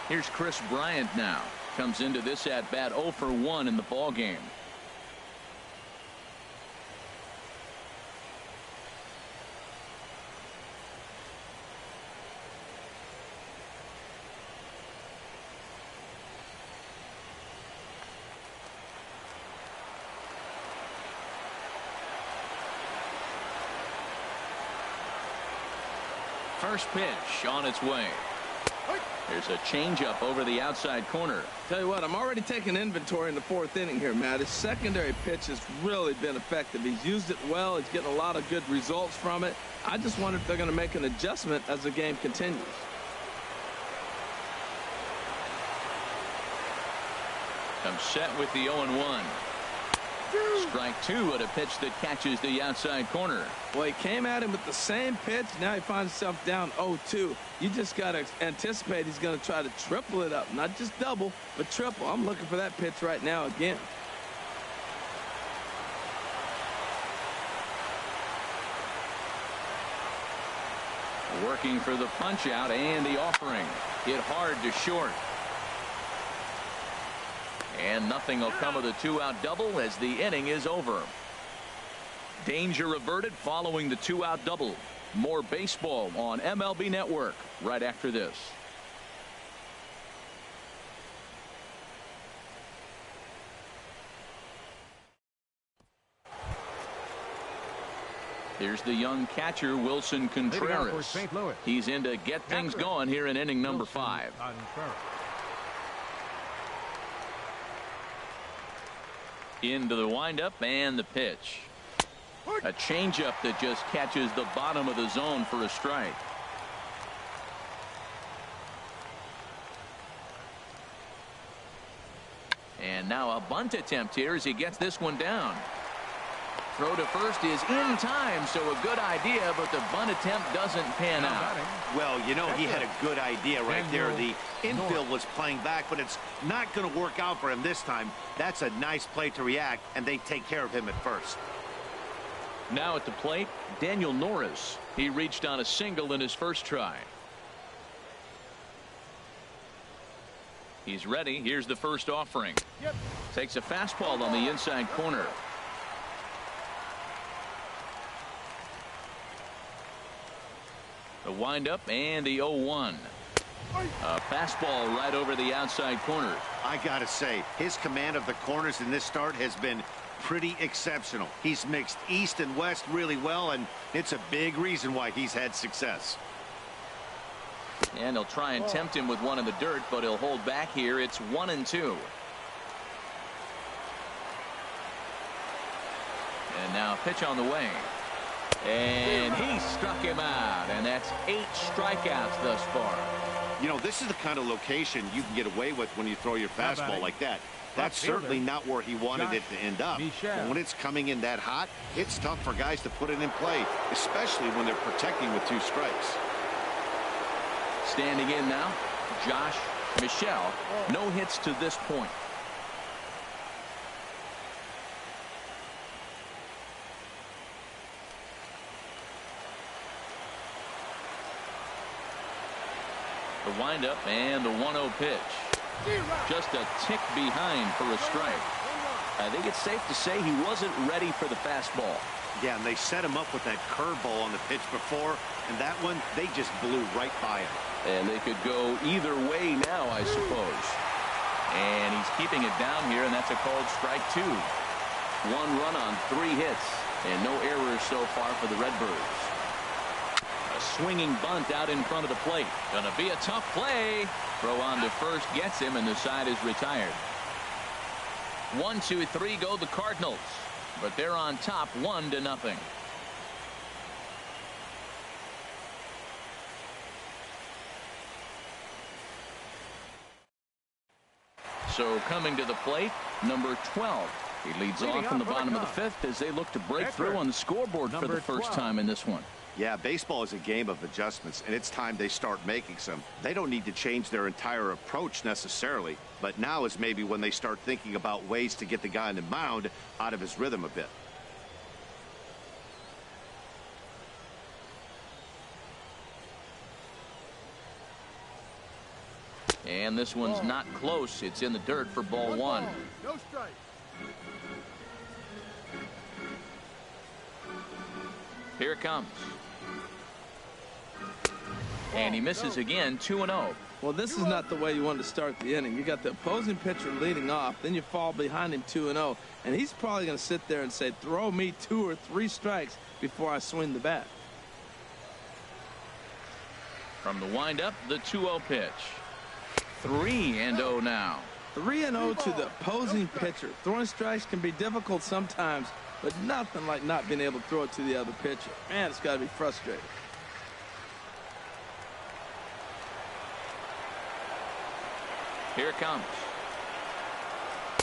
Here's Chris Bryant now. Comes into this at-bat 0 for 1 in the ballgame. First pitch on its way. There's a changeup over the outside corner. Tell you what, I'm already taking inventory in the 4th inning here, Matt. His secondary pitch has really been effective. He's used it well. He's getting a lot of good results from it. I just wonder if they're going to make an adjustment as the game continues. Comes set with the 0-1. Strike 2 at a pitch that catches the outside corner. Well, he came at him with the same pitch. Now he finds himself down 0-2. You just got to anticipate he's going to try to triple it up. Not just double, but triple. I'm looking for that pitch right now again. Working for the punch out and the offering. Hit hard to short. And nothing will come of the 2-out double as the inning is over. Danger averted following the 2-out double. More baseball on MLB Network right after this. Here's the young catcher, Wilson Contreras. He's in to get things going here in inning number 5. Into the windup and the pitch. A changeup that just catches the bottom of the zone for a strike. And now a bunt attempt here as he gets this one down. Throw to first is in time, so a good idea, but the bunt attempt doesn't pan out. Well, you know, he had a good idea right there. The infield was playing back, but it's not going to work out for him this time. That's a nice play to react, and they take care of him at first. Now at the plate, Daniel Norris. He reached on a single in his first try. He's ready. Here's the first offering. Takes a fastball on the inside corner. The windup and the 0-1. A fastball right over the outside corner. I gotta say, his command of the corners in this start has been pretty exceptional. He's mixed east and west really well, and it's a big reason why he's had success. And he'll try and tempt him with one in the dirt, but he'll hold back here. It's 1-2. And now pitch on the way. And he struck him out, and that's 8 strikeouts thus far. You know, this is the kind of location you can get away with when you throw your fastball like that. That's certainly not where he wanted it to end up. But when it's coming in that hot, it's tough for guys to put it in play, especially when they're protecting with 2 strikes. Standing in now, Josh Michelle. No hits to this point. The windup and the 1-0 pitch. Just a tick behind for a strike. I think it's safe to say he wasn't ready for the fastball. Yeah, and they set him up with that curveball on the pitch before, and that one, they just blew right by him. And they could go either way now, I suppose. And he's keeping it down here, and that's a called strike 2. 1 run on 3 hits, and no errors so far for the Redbirds. A swinging bunt out in front of the plate. Gonna be a tough play. Throw on to first gets him, and the side is retired. 1, 2, 3 go the Cardinals, but they're on top 1-0. So coming to the plate, number 12. He leads off from the bottom of the 5th as they look to break through on the scoreboard for the first time in this one. Yeah, baseball is a game of adjustments, and it's time they start making some. They don't need to change their entire approach necessarily, but now is maybe when they start thinking about ways to get the guy on the mound out of his rhythm a bit. And this one's not close. It's in the dirt for ball 1. No strike. Here it comes. And he misses again, 2-0. Well, this is not the way you want to start the inning. You got the opposing pitcher leading off, then you fall behind him 2-0, and he's probably going to sit there and say, throw me 2 or 3 strikes before I swing the bat. From the windup, the 2-0 pitch. 3-0 now. 3-0 to the opposing pitcher. Throwing strikes can be difficult sometimes, but nothing like not being able to throw it to the other pitcher. Man, it's got to be frustrating. Here it comes.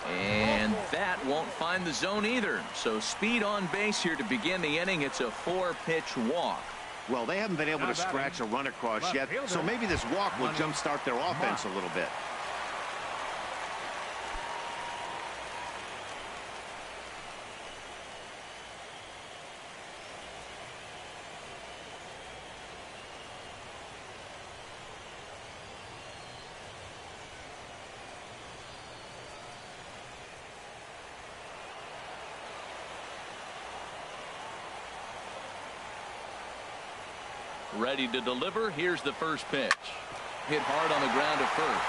And that won't find the zone either. So speed on base here to begin the inning. It's a 4-pitch walk. Well, they haven't been able to scratch a run across yet, so maybe this walk will jumpstart their offense a little bit. Ready to deliver. Here's the first pitch. Hit hard on the ground to first.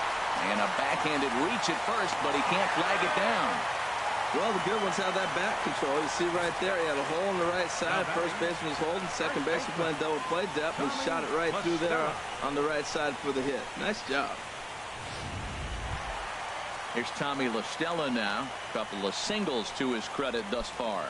And a backhanded reach at first, but he can't flag it down. Well, the good ones have that bat control. You see right there, he had a hole on the right side. First baseman was holding. Second baseman playing double play depth. He shot it right through there on the right side for the hit. Nice job. Here's Tommy La Stella now. A couple of singles to his credit thus far.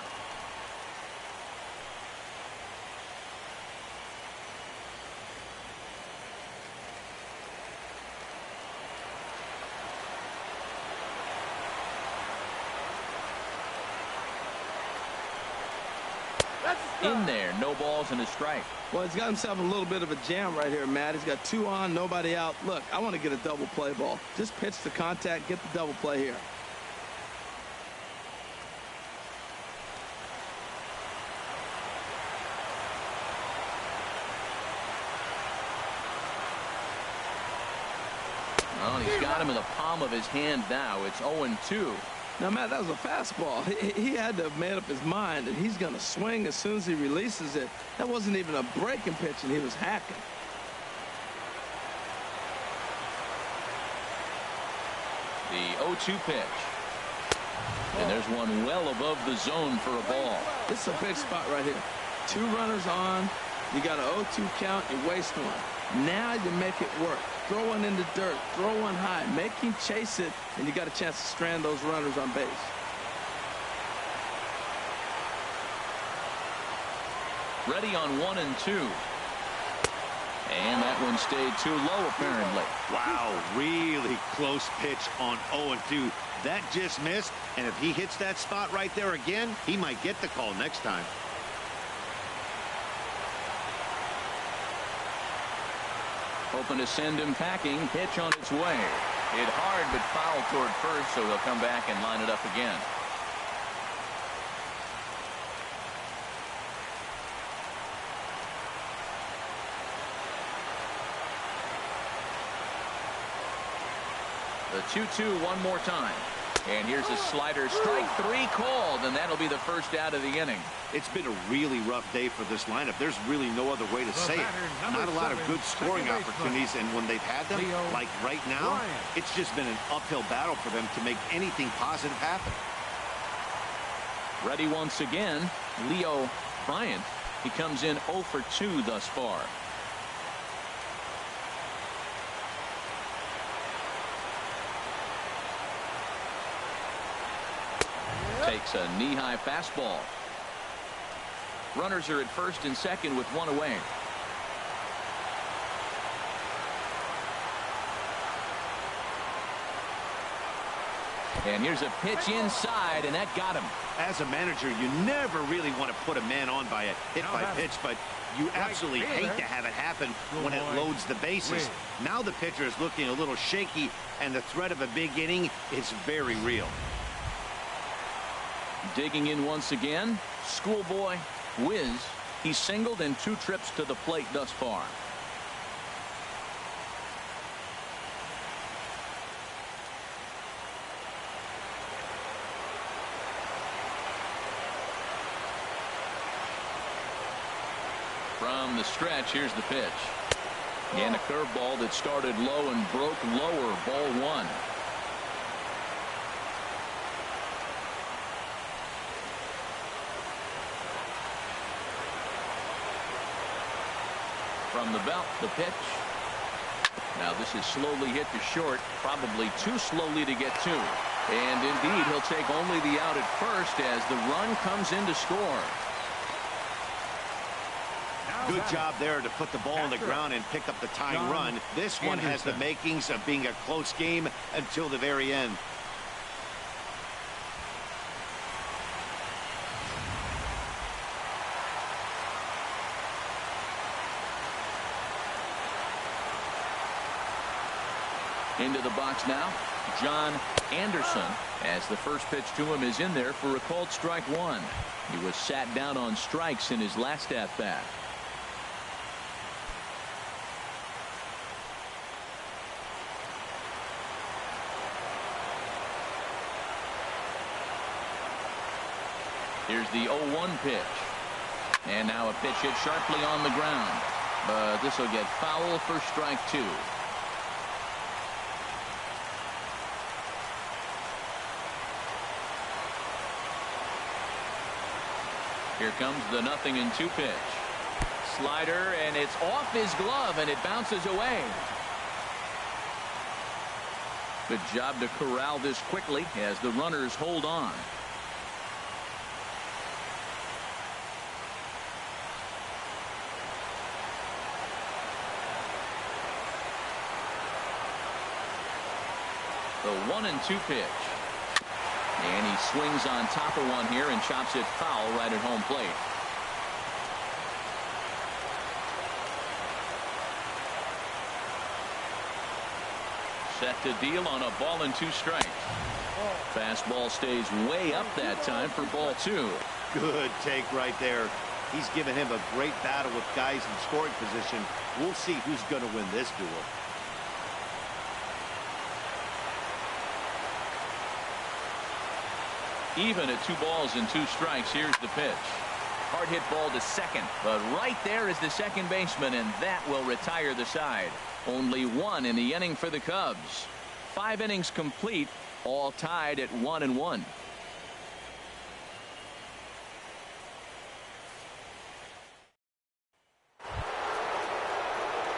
In there, no balls and a strike. Well, he's got himself a little bit of a jam right here, Matt. He's got 2 on, nobody out. Look, I want to get a double play ball. Just pitch the contact, get the double play here. Well, he's got him in the palm of his hand now. It's 0-2. Now, Matt, that was a fastball. He had to have made up his mind that he's going to swing as soon as he releases it. That wasn't even a breaking pitch, and he was hacking. The 0-2 pitch. And there's one well above the zone for a ball. This is a big spot right here. 2 runners on. You got an 0-2 count. You waste one. Now you make it work. Throw one in the dirt. Throw one high. Make him chase it, and you got a chance to strand those runners on base. Ready on 1 and 2. And that one stayed too low, apparently. Wow, really close pitch on 0 and 2. That just missed, and if he hits that spot right there again, he might get the call next time. Hoping to send him packing. Pitch on its way. Hit hard, but foul toward first, so he'll come back and line it up again. The 2-2 one more time. And here's a slider. Strike 3 called, and that'll be the first out of the inning. It's been a really rough day for this lineup. There's really no other way to say it. Not a lot of good scoring opportunities, and when they've had them, like right now, it's just been an uphill battle for them to make anything positive happen. Ready once again, Leo Bryant. He comes in 0 for 2 thus far. Takes a knee-high fastball. Runners are at first and second with 1 away. And here's a pitch inside, and that got him. As a manager, you never really want to put a man on by a hit-by-pitch, but you absolutely hate to have it happen when it loads the bases. Now the pitcher is looking a little shaky, and the threat of a big inning is very real. Digging in once again, schoolboy Wiz. He's singled in 2 trips to the plate thus far. From the stretch, here's the pitch. And a curveball that started low and broke lower. Ball 1. From the belt, the pitch. Now this is slowly hit to short, probably too slowly to get to. And indeed, he'll take only the out at first as the run comes in to score. Good job there to put the ball on the ground and pick up the tying run. This one has the makings of being a close game until the very end. Into the box now, John Anderson, as the first pitch to him is in there for a called strike 1. He was sat down on strikes in his last at-bat. Here's the 0-1 pitch. And now a pitch hit sharply on the ground. But this will get foul for strike 2. Here comes the 0-2 pitch. Slider, and it's off his glove, and it bounces away. Good job to corral this quickly as the runners hold on. The 1-2 pitch. And he swings on top of one here and chops it foul right at home plate. Set to deal on a ball and 2 strikes. Fastball stays way up that time for ball 2. Good take right there. He's given him a great battle with guys in scoring position. We'll see who's going to win this duel. Even at 2 balls and 2 strikes. Here's the pitch. Hard hit ball to second, but right there is the second baseman, and that will retire the side. Only 1 in the inning for the Cubs. 5 innings complete, all tied at 1-1.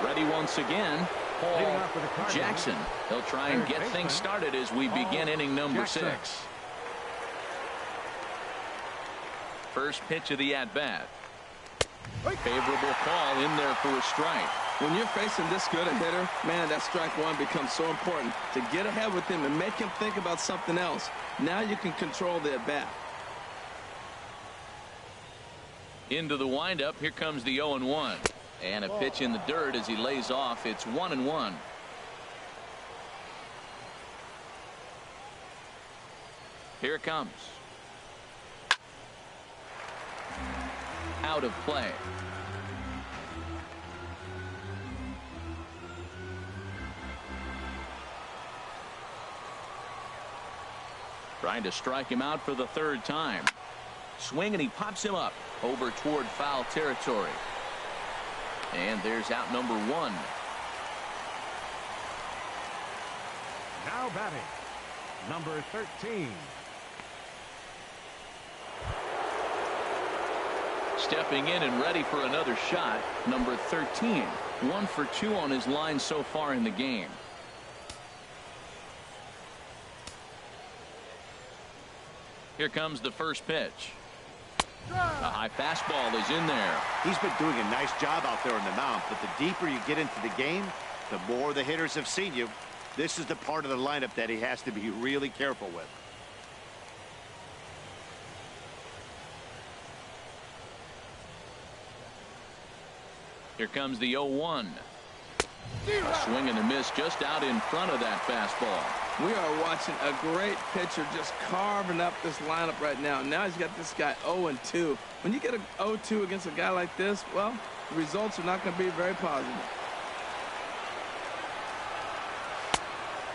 Ready once again, Paul Jackson. He'll try and get things started as we begin inning number 6. First pitch of the at-bat. Favorable call in there for a strike. When you're facing this good a hitter, man, that strike one becomes so important to get ahead with him and make him think about something else. Now you can control the at-bat. Into the windup. Here comes the 0-1. And a pitch in the dirt as he lays off. It's 1-1. Here it comes. Out of play. Trying to strike him out for the 3rd time. Swing, and he pops him up over toward foul territory. And there's out number 1. Now batting, number 13. Stepping in and ready for another shot, number 13. 1 for 2 on his line so far in the game. Here comes the first pitch. A high fastball is in there. He's been doing a nice job out there on the mound, but the deeper you get into the game, the more the hitters have seen you. This is the part of the lineup that he has to be really careful with. Here comes the 0-1. A swing and a miss just out in front of that fastball. We are watching a great pitcher just carving up this lineup right now. Now he's got this guy 0-2. When you get a 0-2 against a guy like this, well, the results are not going to be very positive.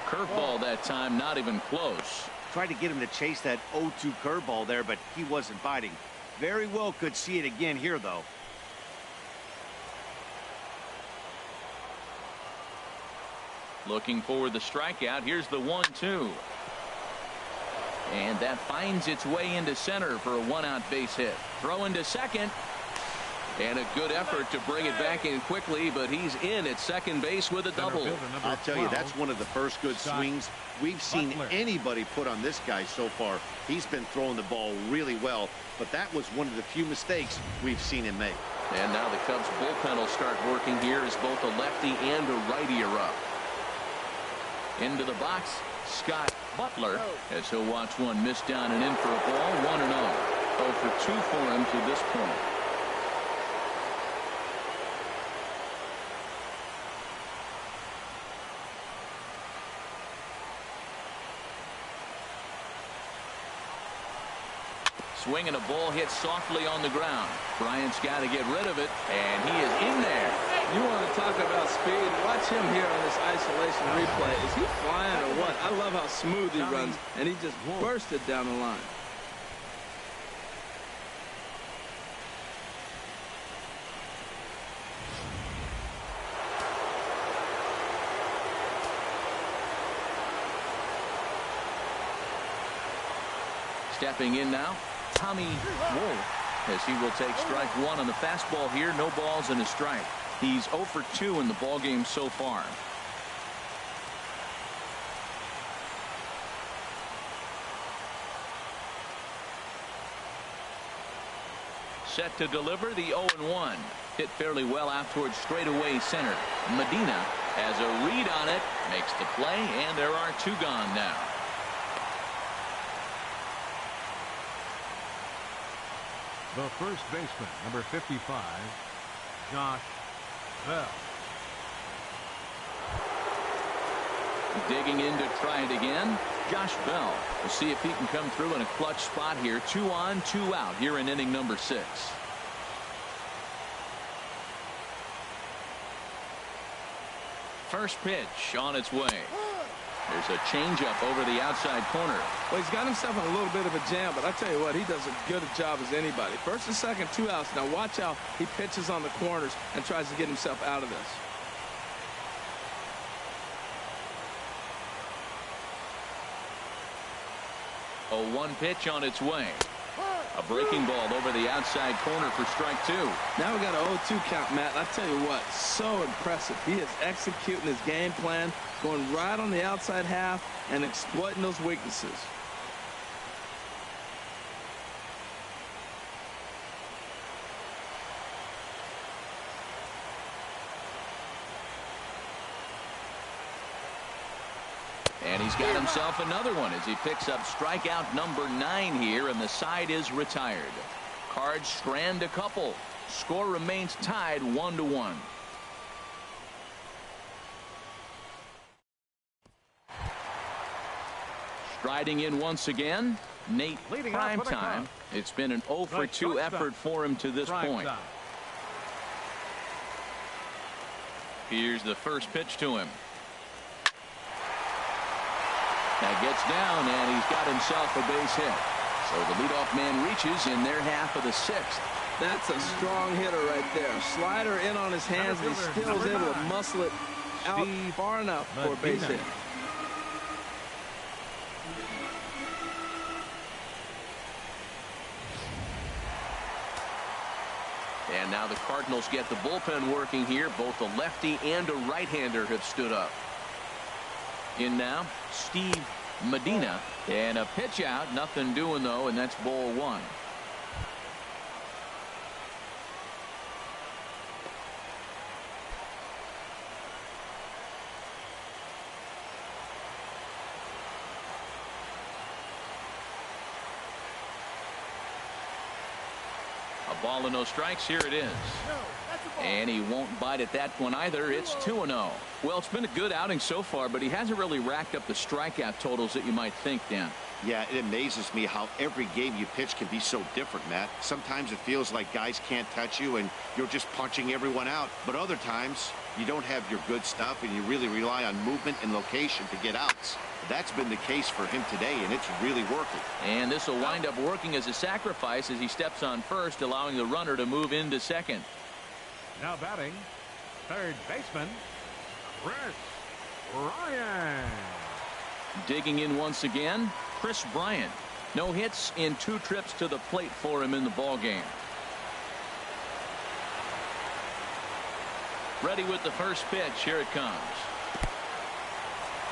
Curveball that time, not even close. Tried to get him to chase that 0-2 curveball there, but he wasn't biting. Very well could see it again here, though. Looking for the strikeout. Here's the 1-2. And that finds its way into center for a 1-out base hit. Throw into second. And a good effort to bring it back in quickly, but he's in at second base with a double. I'll tell you, that's one of the first good swings we've seen anybody put on this guy so far. He's been throwing the ball really well, but that was one of the few mistakes we've seen him make. And now the Cubs bullpen will start working here as both a lefty and a righty are up. Into the box, Scott Butler, as he'll watch one miss down and in for a ball. 1-0. 0 for 2 for him to this point. Swing and a ball hit softly on the ground. Bryant's got to get rid of it, and he is in there. You want to talk about speed? Watch him here on this isolation replay. Is he flying or what? I love how smooth he runs, and he just bursted down the line. Stepping in now, Tommy Wolf, as he will take strike 1 on the fastball here. No balls and a strike. He's 0 for 2 in the ballgame so far. Set to deliver the 0-1. Hit fairly well out towards straightaway center. Medina has a read on it, makes the play, and there are 2 gone now. The first baseman, number 55, Josh Bell. Digging in to try it again. Josh Bell. We'll see if he can come through in a clutch spot here. 2 on, 2 out here in inning number 6. First pitch on its way. There's a changeup over the outside corner. Well, he's got himself in a little bit of a jam, but I tell you what, he does as good a job as anybody. First and second, 2 outs. Now watch how he pitches on the corners and tries to get himself out of this. 0-1 pitch on its way. A breaking ball over the outside corner for strike 2. Now we got an 0-2 count, Matt. I tell you what, so impressive. He is executing his game plan, going right on the outside half and exploiting those weaknesses. And he's got himself another one as he picks up strikeout number 9 here, and the side is retired. Cards strand a couple. Score remains tied 1-1. Striding in once again, Nate Primetime. It's been an 0-for-2 effort for him to this point. Here's the first pitch to him. That gets down, and he's got himself a base hit. So the leadoff man reaches in their half of the 6th. That's a strong hitter right there. Slider in on his hands, and he still is able to muscle it out far enough for a base hit. And now the Cardinals get the bullpen working here. Both a lefty and a right-hander have stood up. In now, Steve Medina, and a pitch out, nothing doing though, and that's ball 1. A ball and no strikes. Here it is. And he won't bite at that one either. It's 2-0. Well, it's been a good outing so far, but he hasn't really racked up the strikeout totals that you might think, Dan. Yeah, it amazes me how every game you pitch can be so different, Matt. Sometimes it feels like guys can't touch you and you're just punching everyone out. But other times you don't have your good stuff and you really rely on movement and location to get outs. That's been the case for him today, and it's really working. And this will wind up working as a sacrifice as he steps on first, allowing the runner to move into second. Now batting, third baseman, Chris Bryant. Digging in once again, Chris Bryant. No hits in 2 trips to the plate for him in the ball game. Ready with the first pitch. Here it comes.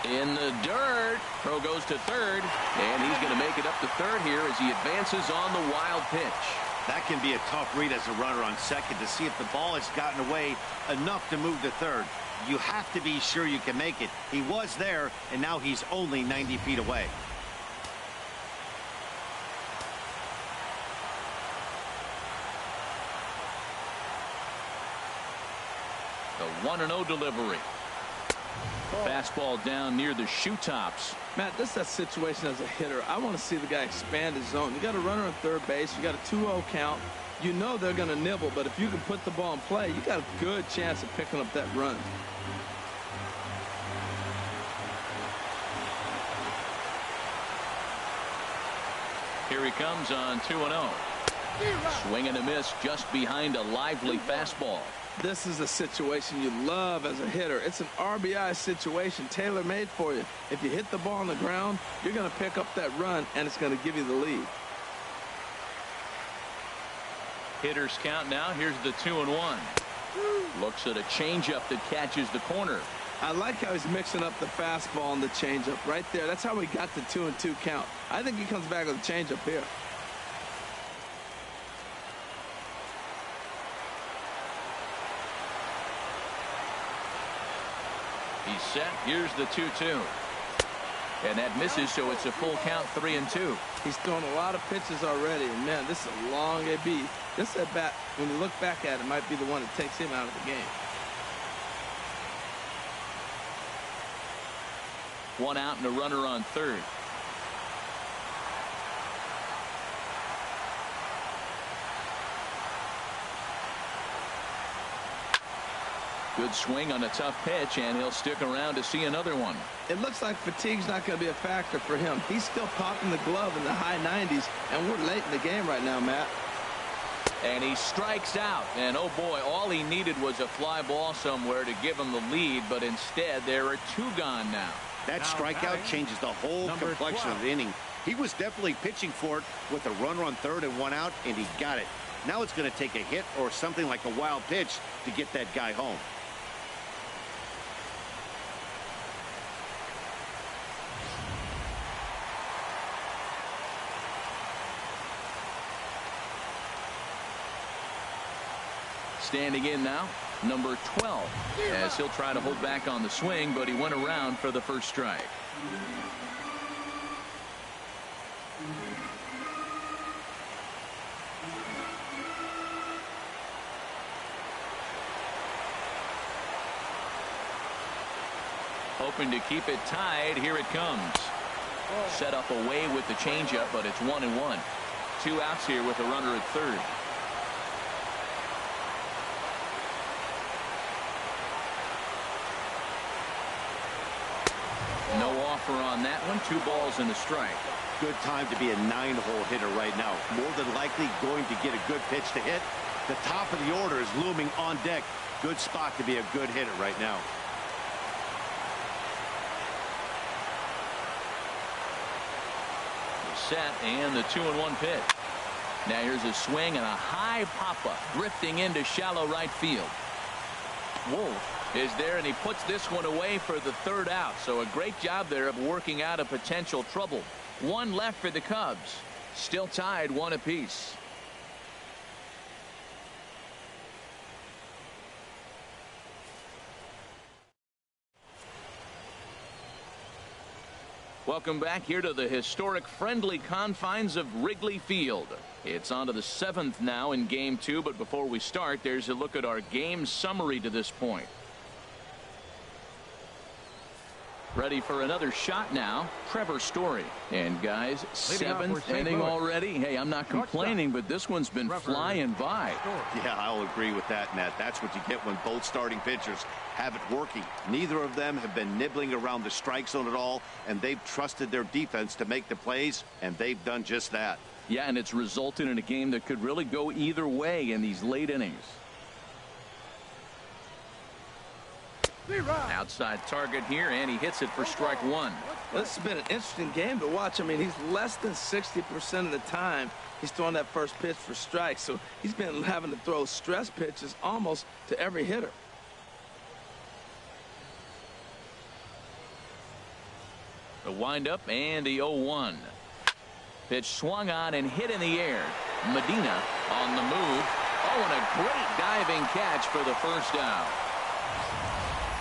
In the dirt. Throw goes to third, and he's going to make it up to third here as he advances on the wild pitch. That can be a tough read as a runner on second to see if the ball has gotten away enough to move to third. You have to be sure you can make it. He was there, and now he's only 90 feet away. The 1-0 delivery. Fastball down near the shoe tops. Matt, this is that situation as a hitter. I want to see the guy expand his zone. You got a runner on third base. You got a 2-0 count. You know they're going to nibble, but if you can put the ball in play, you got a good chance of picking up that run. Here he comes on 2-0. Swing and a miss just behind a lively fastball. This is a situation you love as a hitter. It's an RBI situation tailor-made for you. If you hit the ball on the ground, you're going to pick up that run, and it's going to give you the lead. Hitters count now. Here's the 2-1. Looks at a changeup that catches the corner. I like how he's mixing up the fastball and the changeup right there. That's how we got the 2-2 count. I think he comes back with a changeup here. He's set. Here's the 2-2. And that misses, so it's a full count, 3-2. He's thrown a lot of pitches already, and man, this is a long AB. This at bat, when you look back at it, might be the one that takes him out of the game. 1 out and a runner on third. Good swing on a tough pitch, and he'll stick around to see another one. It looks like fatigue's not going to be a factor for him. He's still popping the glove in the high 90s, and we're late in the game right now, Matt. And he strikes out. And oh boy, all he needed was a fly ball somewhere to give him the lead, but instead there are 2 gone now. That strikeout changes the whole complexion of the inning. He was definitely pitching for it with a runner on third and 1 out, and he got it. Now it's going to take a hit or something like a wild pitch to get that guy home. Standing in now, number 12, as he'll try to hold back on the swing, but he went around for the first strike. Hoping to keep it tied. Here it comes. Set up away with the changeup, but it's 1-1. 2 outs here with a runner at third. No offer on that one. 2 balls and a strike. Good time to be a 9-hole hitter right now. More than likely going to get a good pitch to hit. The top of the order is looming on deck. Good spot to be a good hitter right now. Set and the 2-1 pitch. Now here's a swing and a high pop-up drifting into shallow right field. Wolf is there, and he puts this one away for the 3rd out. So a great job there of working out a potential trouble. 1 left for the Cubs. Still tied 1 apiece. Welcome back here to the historic friendly confines of Wrigley Field. It's on to the 7th now in game 2, but before we start, there's a look at our game summary to this point. Ready for another shot now, Trevor Story. And guys, 7th inning already. Hey, I'm not complaining, but this one's been flying by. Yeah, I'll agree with that, Matt. That's what you get when both starting pitchers have it working. Neither of them have been nibbling around the strike zone at all, and they've trusted their defense to make the plays, and they've done just that. Yeah, and it's resulted in a game that could really go either way in these late innings. Outside target here, and he hits it for strike 1. This has been an interesting game to watch. I mean, he's less than 60% of the time he's throwing that first pitch for strikes. So he's been having to throw stress pitches almost to every hitter. The windup and the 0-1. Pitch swung on and hit in the air. Medina on the move. Oh, and a great diving catch for the first out.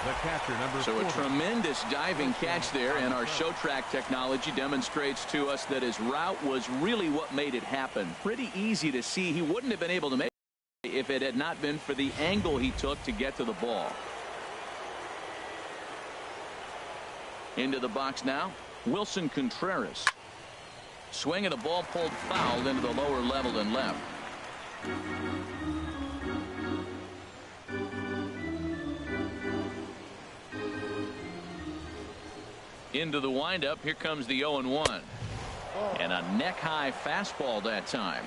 The catcher, number 40. So a tremendous diving catch there, and our show track technology demonstrates to us that his route was really what made it happen. Pretty easy to see. He wouldn't have been able to make it if it had not been for the angle he took to get to the ball. Into the box now, Wilson Contreras. Swing and a ball pulled foul into the lower level and left. Into the windup. Here comes the 0-1. And a neck-high fastball that time.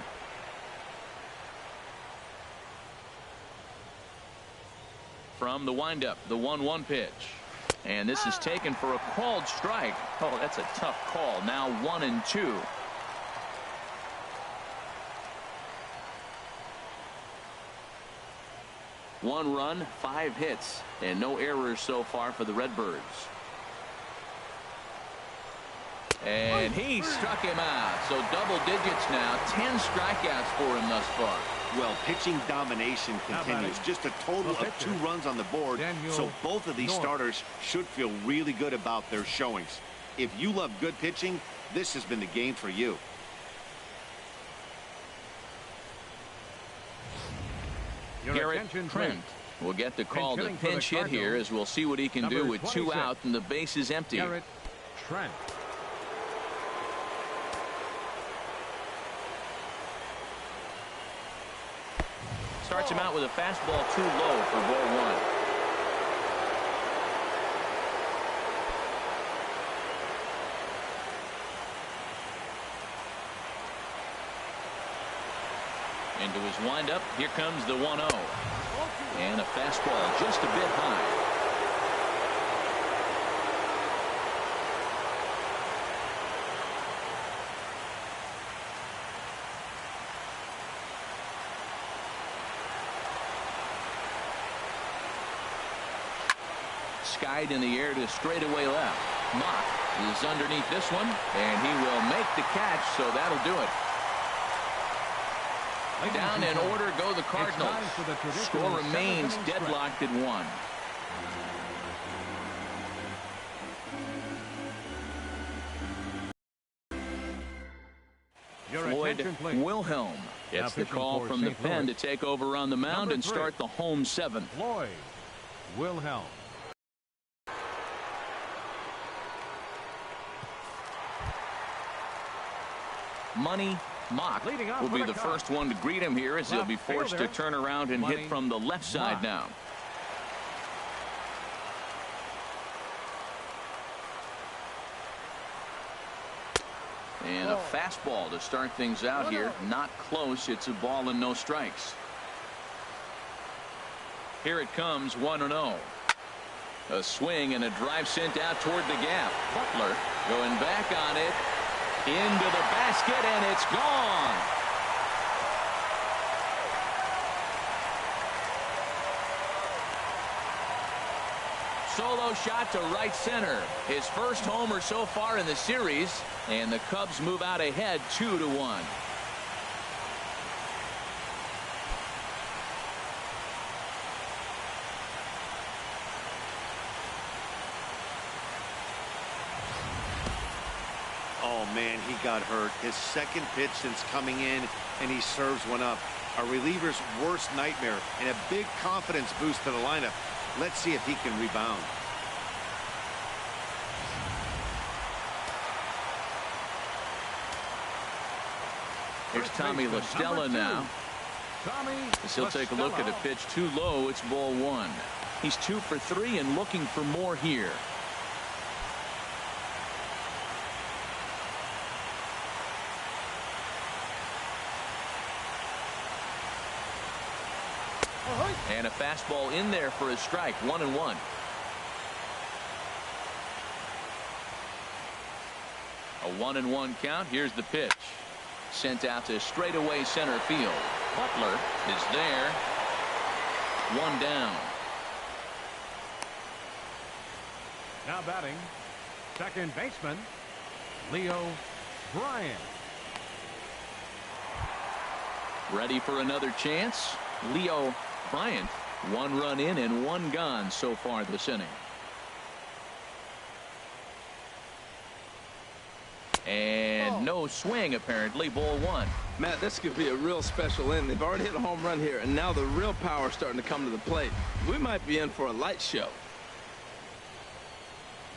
From the windup, the 1-1 pitch. And this is taken for a called strike. Oh, that's a tough call. Now 1-2. One run, 5 hits, and no errors so far for the Redbirds. And he struck him out. So double digits now. 10 strikeouts for him thus far. Well, pitching domination continues. Just a total of 2 runs on the board. So both of these starters should feel really good about their showings. If you love good pitching, this has been the game for you. Garrett Trent will get the call to pinch hit here, as we'll see what he can do with 2 out and the base is empty. Garrett Trent. Starts him out with a fastball too low for ball 1. Into his windup. Here comes the 1-0. And a fastball just a bit high. skied in the air to straightaway left. Mock is underneath this one, and he will make the catch, so that'll do it. Down in order go the Cardinals. Score remains deadlocked at 1. Floyd Wilhelm gets the call from the pen to take over on the mound and start the home 7th. Floyd Wilhelm. Money Mock will be the first one to greet him here as he'll be forced to turn around and hit from the left side now. And a fastball to start things out here. Not close. It's a ball and no strikes. Here it comes, 1-0. A swing and a drive sent out toward the gap. Butler going back on it. Into the basket, and it's gone. Solo shot to right center. His first homer so far in the series, and the Cubs move out ahead 2-1. Oh, man, he got hurt. His second pitch since coming in, and he serves one up. A reliever's worst nightmare, and a big confidence boost to the lineup. Let's see if he can rebound. Here's Tommy La Stella now. As he'll take a look at a pitch too low. It's ball 1. He's 2 for 3 and looking for more here. And a fastball in there for a strike. 1-1. A 1-1 count. Here's the pitch. Sent out to straightaway center field. Butler is there. 1 down. Now batting, second baseman, Leo Bryant. Ready for another chance. Leo Bryant, 1 run in and 1 gone so far this inning. And no swing, apparently. Ball 1. Matt, this could be a real special inning. They've already hit a home run here, and now the real power is starting to come to the plate. We might be in for a light show.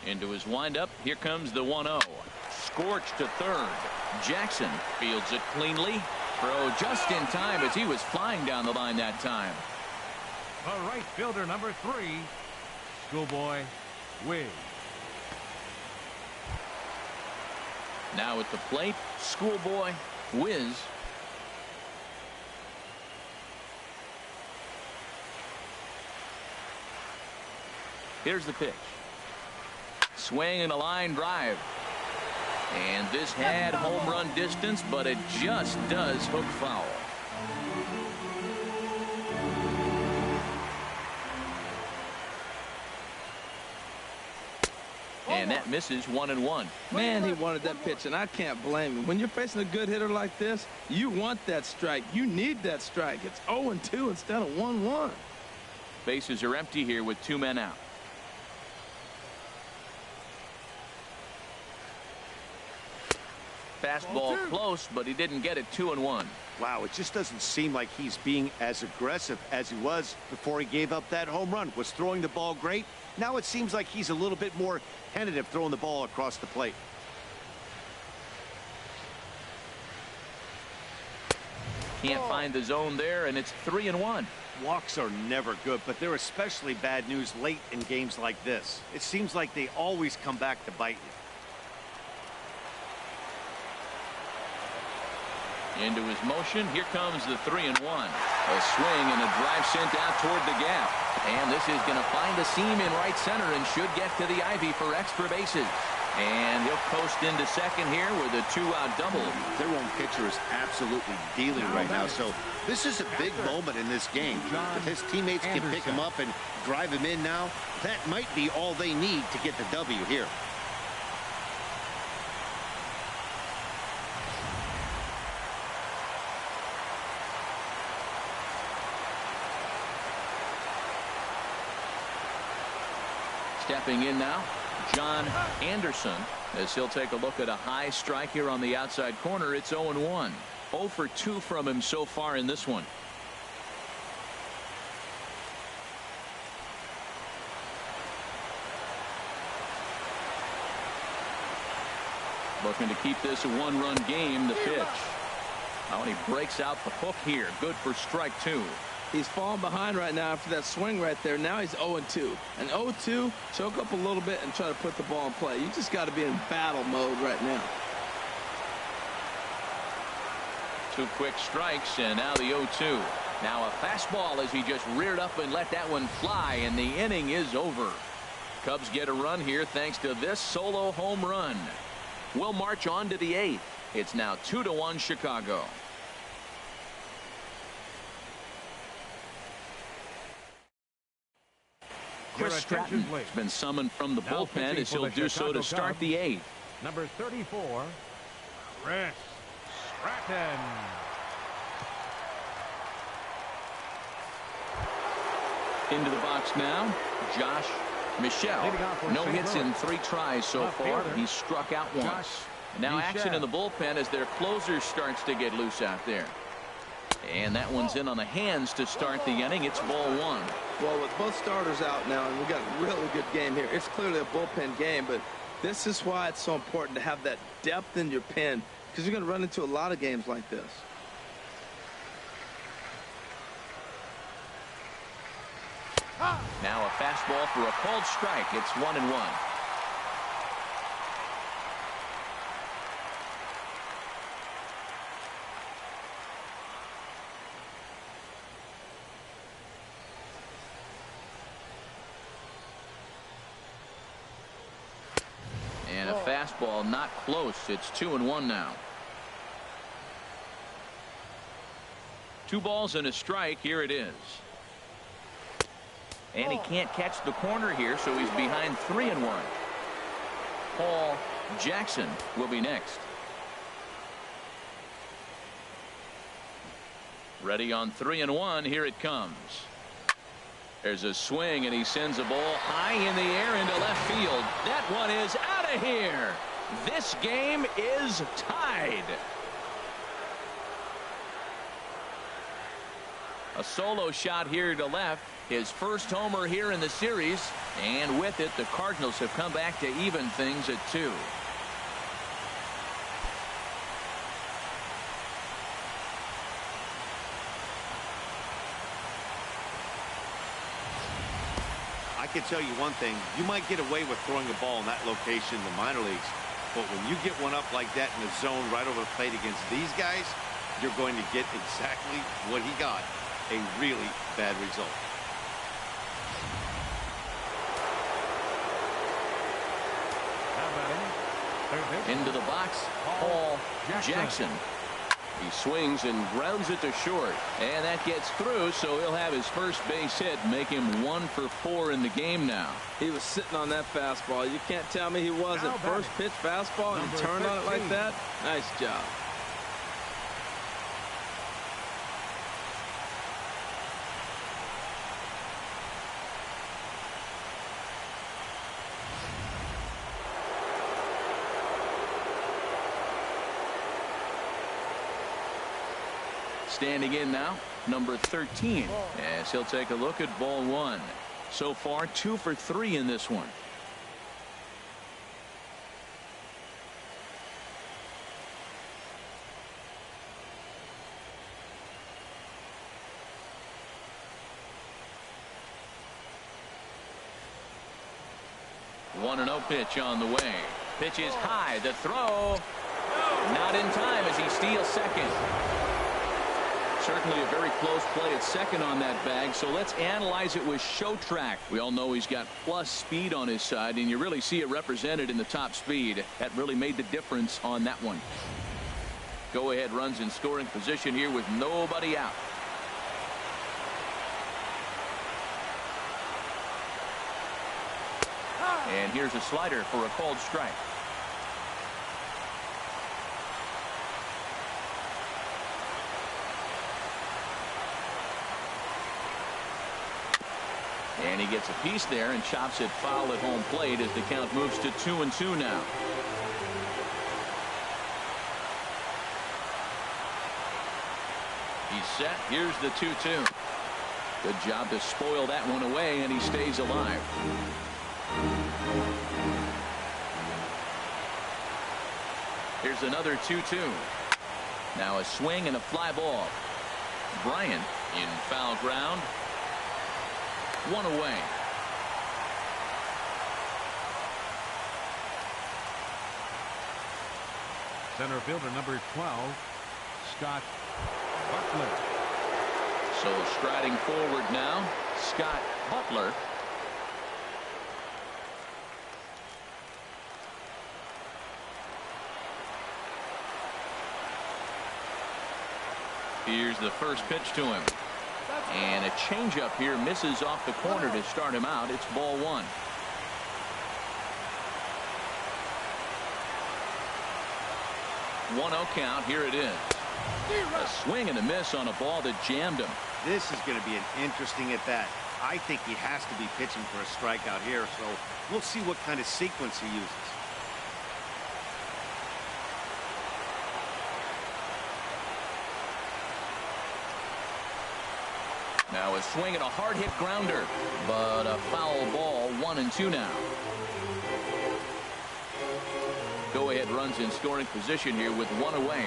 Into his windup. Here comes the 1-0. Scorched to third. Jackson fields it cleanly. Throw just in time as he was flying down the line that time. The right fielder, number 3, Schoolboy Wiggs. Now at the plate, Schoolboy Wiz. Here's the pitch. Swing and a line drive. And this had home run distance, but it just does hook foul. And that misses. 1-1. Man, he wanted that pitch, and I can't blame him. When you're facing a good hitter like this, you want that strike. You need that strike. It's 0-2 instead of 1-1. Bases are empty here with 2 men out. Fastball close, but he didn't get it. 2-1. Wow, it just doesn't seem like he's being as aggressive as he was before he gave up that home run. Was throwing the ball great. Now it seems like he's a little bit more tentative throwing the ball across the plate. Can't find the zone there, and it's 3-1. Walks are never good, but they're especially bad news late in games like this. It seems like they always come back to bite you. Into his motion. Here comes the 3-1. A swing and a drive sent out toward the gap. And this is going to find a seam in right center and should get to the ivy for extra bases. And he'll coast into second here with a 2-out double. Their own pitcher is absolutely dealing right now. So this is a big moment in this game. If his teammates can pick him up and drive him in now, that might be all they need to get the W here. Stepping in now, John Anderson, as he'll take a look at a high strike here on the outside corner. It's 0-1. 0 for 2 from him so far in this one. Looking to keep this a one-run game. The pitch. Oh, and he breaks out the hook here. Good for strike 2. He's falling behind right now after that swing right there. Now he's 0-2. And 0-2, choke up a little bit and try to put the ball in play. You just got to be in battle mode right now. 2 quick strikes, and now the 0-2. Now a fastball as he just reared up and let that one fly, and the inning is over. Cubs get a run here thanks to this solo home run. We'll march on to the 8th. It's now 2-1 Chicago. Chris Stratton has been summoned from the bullpen as he'll do so to start the 8th. Number 34, Chris Stratton. Into the box now, Josh Michelle. No hits in 3 tries so far. He's struck out once. Now action in the bullpen as their closer starts to get loose out there. And that one's in on the hands to start the inning. It's ball 1. Well, with both starters out now, and we got a really good game here. It's clearly a bullpen game, but this is why it's so important to have that depth in your pen, because you're going to run into a lot of games like this. Now a fastball for a called strike. It's 1-1. And a fastball not close. It's 2-1 now. 2 balls and a strike. Here it is. And he can't catch the corner here, so he's behind 3-1. Paul Jackson will be next. Ready on 3-1. Here it comes. There's a swing, and he sends a ball high in the air into left field. That one is out of here. This game is tied. A solo shot here to left. His first homer here in the series. And with it, the Cardinals have come back to even things at 2. I can tell you one thing. You might get away with throwing a ball in that location in the minor leagues. But when you get one up like that in the zone right over the plate against these guys, you're going to get exactly what he got. A really bad result. Into the box, Paul Jackson. He swings and grounds it to short. And that gets through, so he'll have his first base hit, make him 1 for 4 in the game now. He was sitting on that fastball. You can't tell me he wasn't. First pitch fastball and he turned on it like that. Nice job. Standing in now, number 13, as he'll take a look at ball 1. So far, 2 for 3 in this one. One 1-0 pitch on the way. Pitch is high. The throw not in time as he steals second. Certainly a very close play at second on that bag, so let's analyze it with show track. We all know he's got plus speed on his side, and you really see it represented in the top speed. That really made the difference on that one. Go ahead runs in scoring position here with nobody out. And here's a slider for a called strike. And he gets a piece there and chops it foul at home plate as the count moves to 2-2 now. He's set. Here's the 2-2. Good job to spoil that one away, and he stays alive. Here's another 2-2. Now a swing and a fly ball. Bryant in foul ground. One away. Center fielder number 12, Scott Butler. So striding forward now, Scott Butler. Here's the first pitch to him. And a changeup here misses off the corner to start him out. It's ball one. One 0 count. Here it is. A swing and a miss on a ball that jammed him. This is going to be an interesting at bat. I think he has to be pitching for a strikeout here, so we'll see what kind of sequence he uses. Now a swing and a hard hit grounder, but a foul ball. 1-2 now. Go ahead runs in scoring position here with one away.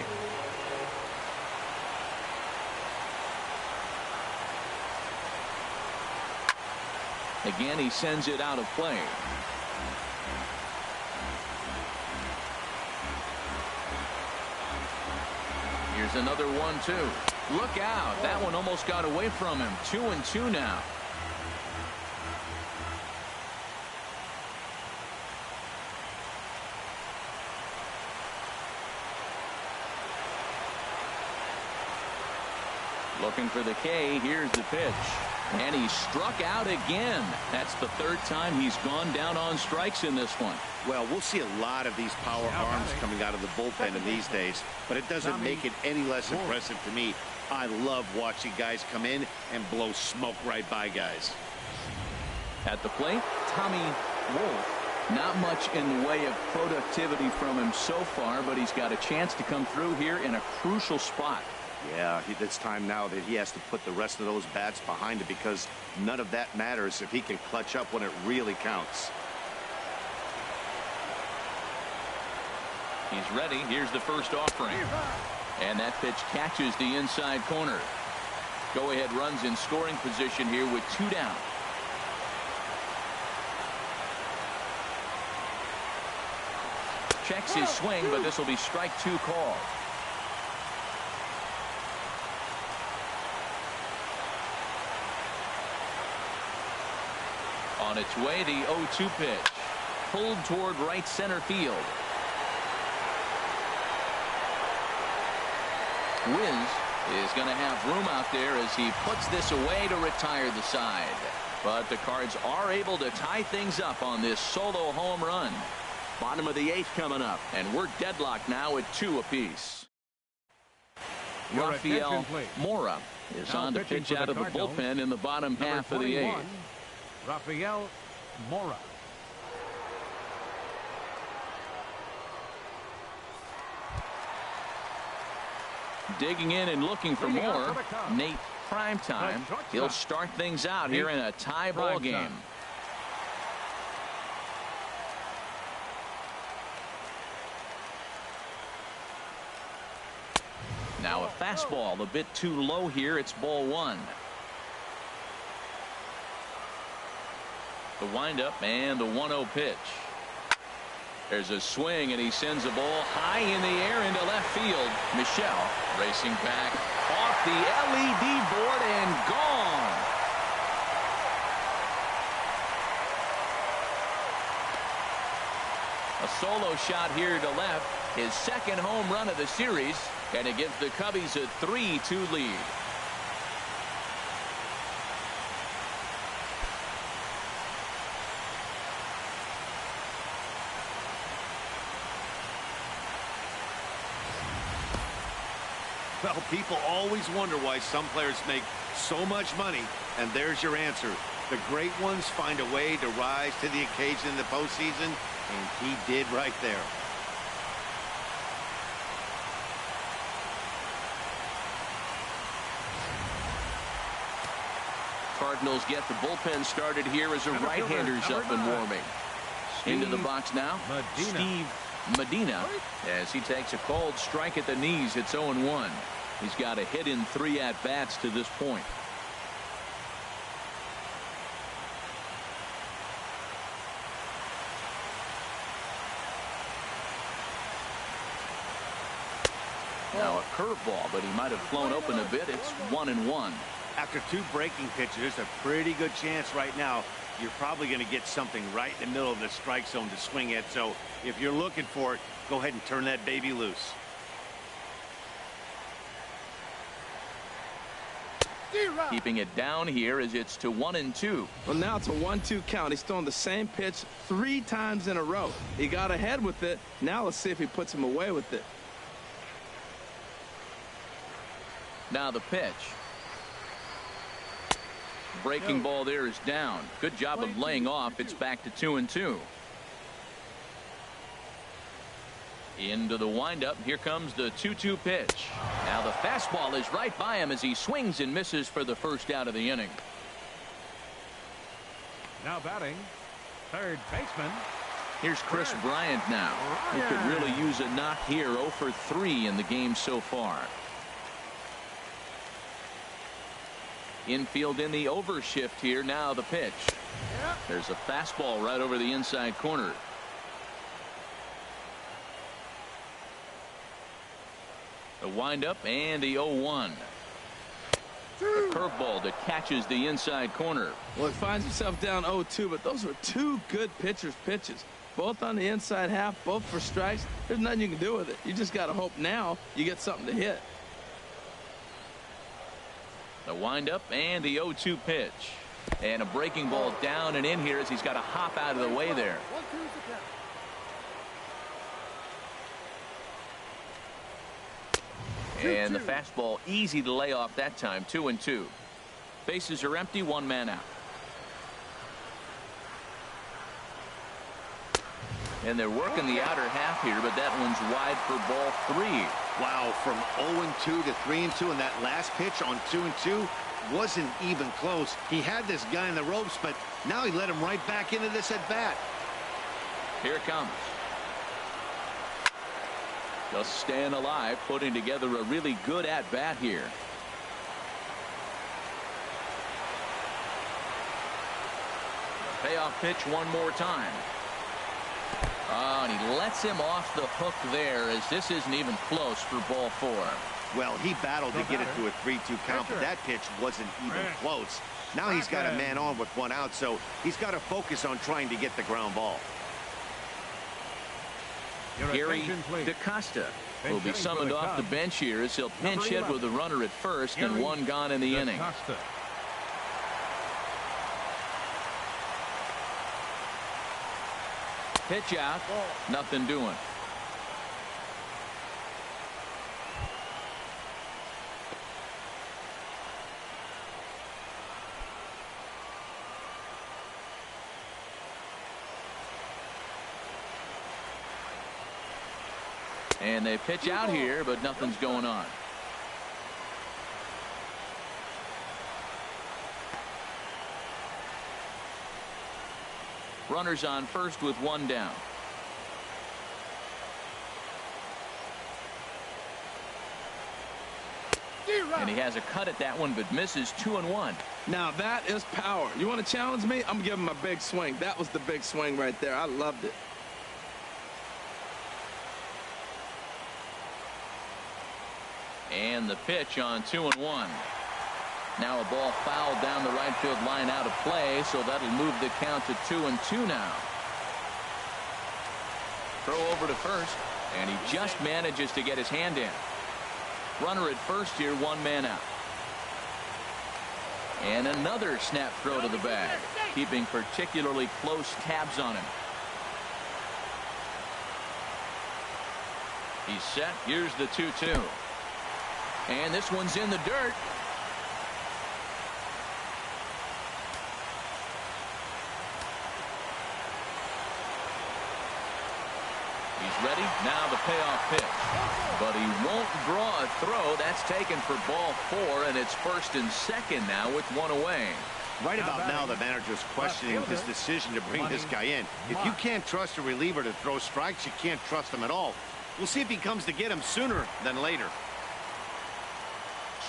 Again, he sends it out of play. Here's another 1-2. Look out. That one almost got away from him. 2-2 now. Looking for the K. Here's the pitch. And he struck out again. That's the third time he's gone down on strikes in this one. Well, we'll see a lot of these power arms coming out of the bullpen in these days, but it doesn't make it any less impressive to me. I love watching guys come in and blow smoke right by guys. At the plate, Tommy Wolf. Not much in the way of productivity from him so far, but he's got a chance to come through here in a crucial spot. Yeah, it's time now that he has to put the rest of those bats behind it, because none of that matters if he can clutch up when it really counts. He's ready. Here's the first offering. And that pitch catches the inside corner. Go ahead runs in scoring position here with two down. Checks his swing, but this will be strike two call. On its way, the 0-2 pitch. Pulled toward right center field. Wiz is going to have room out there as he puts this away to retire the side. But the Cards are able to tie things up on this solo home run. Bottom of the eighth coming up, and we're deadlocked now at 2 apiece. Rafael Mora is on to pitch out of the bullpen in the bottom half of the eighth. Rafael Mora. Digging in and looking for more, Nate Primetime. He'll start things out here in a tie ball game. Now a fastball a bit too low here. It's ball one. The windup and the 1-0 pitch. There's a swing, and he sends a ball high in the air into left field. Michelle racing back off the LED board and gone. A solo shot here to left. His second home run of the series, and it gives the Cubbies a 3-2 lead. Well, people always wonder why some players make so much money, and there's your answer. The great ones find a way to rise to the occasion in the postseason, and he did right there. Cardinals get the bullpen started here as a right-hander's up and warming. Into the box now, Steve Medina, as he takes a cold strike at the knees. It's 0-1. He's got a hit in 3 at-bats to this point. Now a curveball, but he might have flown open a bit. It's 1-1. After 2 breaking pitches, a pretty good chance right now you're probably going to get something right in the middle of the strike zone to swing at. So if you're looking for it, go ahead and turn that baby loose. Keeping it down here as it's to 1-2. Well, now it's a 1-2 count. He's throwing the same pitch 3 times in a row. He got ahead with it. Now let's see if he puts him away with it. Now the pitch. Breaking ball there is down. Good job of laying off. It's back to 2-2. Into the windup. Here comes the 2-2 pitch. Now the fastball is right by him as he swings and misses for the first out of the inning. Now batting, third baseman. Here's Chris Bryant now. He could really use a knock here. 0 for 3 in the game so far. Infield in the overshift here. Now the pitch. There's a fastball right over the inside corner. The windup and the 0-1. A curveball that catches the inside corner. Well, he finds himself down 0-2, but those were 2 good pitchers' pitches. Both on the inside half, both for strikes. There's nothing you can do with it. You just got to hope now you get something to hit. The windup and the 0-2 pitch. And a breaking ball down and in here as he's got to hop out of the way there. And the fastball easy to lay off that time. 2-2. Bases are empty. 1 man out. And they're working the outer half here, but that one's wide for ball 3. Wow, from 0-2 to 3-2, and that last pitch on 2-2 wasn't even close. He had this guy in the ropes, but now he let him right back into this at bat. Here it comes. Just staying alive, putting together a really good at bat here. Payoff pitch one more time. Oh, and he lets him off the hook there as this isn't even close for ball 4. Well, he battled to get it to a 3-2 count, but that pitch wasn't even close. Now he's got a man on with 1 out, so he's got to focus on trying to get the ground ball. Gary DaCosta will be summoned off the bench here as he'll pinch hit with a runner at first and 1 gone in the inning. Pitch out, nothing doing. And they pitch out here, but nothing's going on. Runners on first with 1 down. And he has a cut at that one, but misses 2-1. Now that is power. You want to challenge me? I'm giving him a big swing. That was the big swing right there. I loved it. And the pitch on 2-1. Now a ball fouled down the right field line out of play, so that'll move the count to 2-2 now. Throw over to first, and he just manages to get his hand in. Runner at first here, 1 man out. And another snap throw to the bag, keeping particularly close tabs on him. He's set. Here's the 2-2. And this one's in the dirt. He's ready. Now the payoff pitch. But he won't draw a throw. That's taken for ball 4, and it's 1st and 2nd now with 1 away. Right about now, the manager's questioning his decision to bring this guy in. If you can't trust a reliever to throw strikes, you can't trust him at all. We'll see if he comes to get him sooner than later.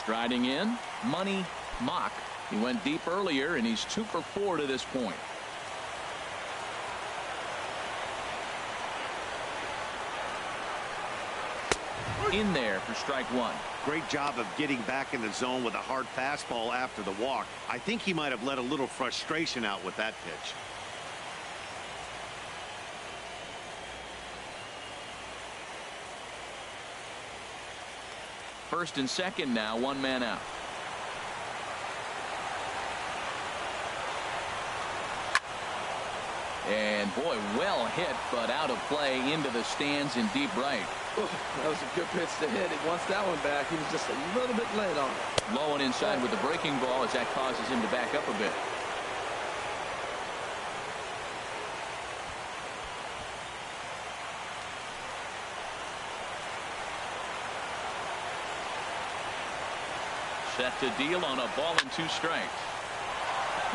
Striding in, Money Mock. He went deep earlier, and he's 2 for 4 to this point. In there for strike 1. Great job of getting back in the zone with a hard fastball after the walk. I think he might have let a little frustration out with that pitch. First and 2nd now, 1 man out. And boy, well hit, but out of play into the stands in deep right. Ooh, that was a good pitch to hit. He wants that one back. He was just a little bit late on it. Low and inside with the breaking ball as that causes him to back up a bit. Set to deal on a ball and 2 strikes.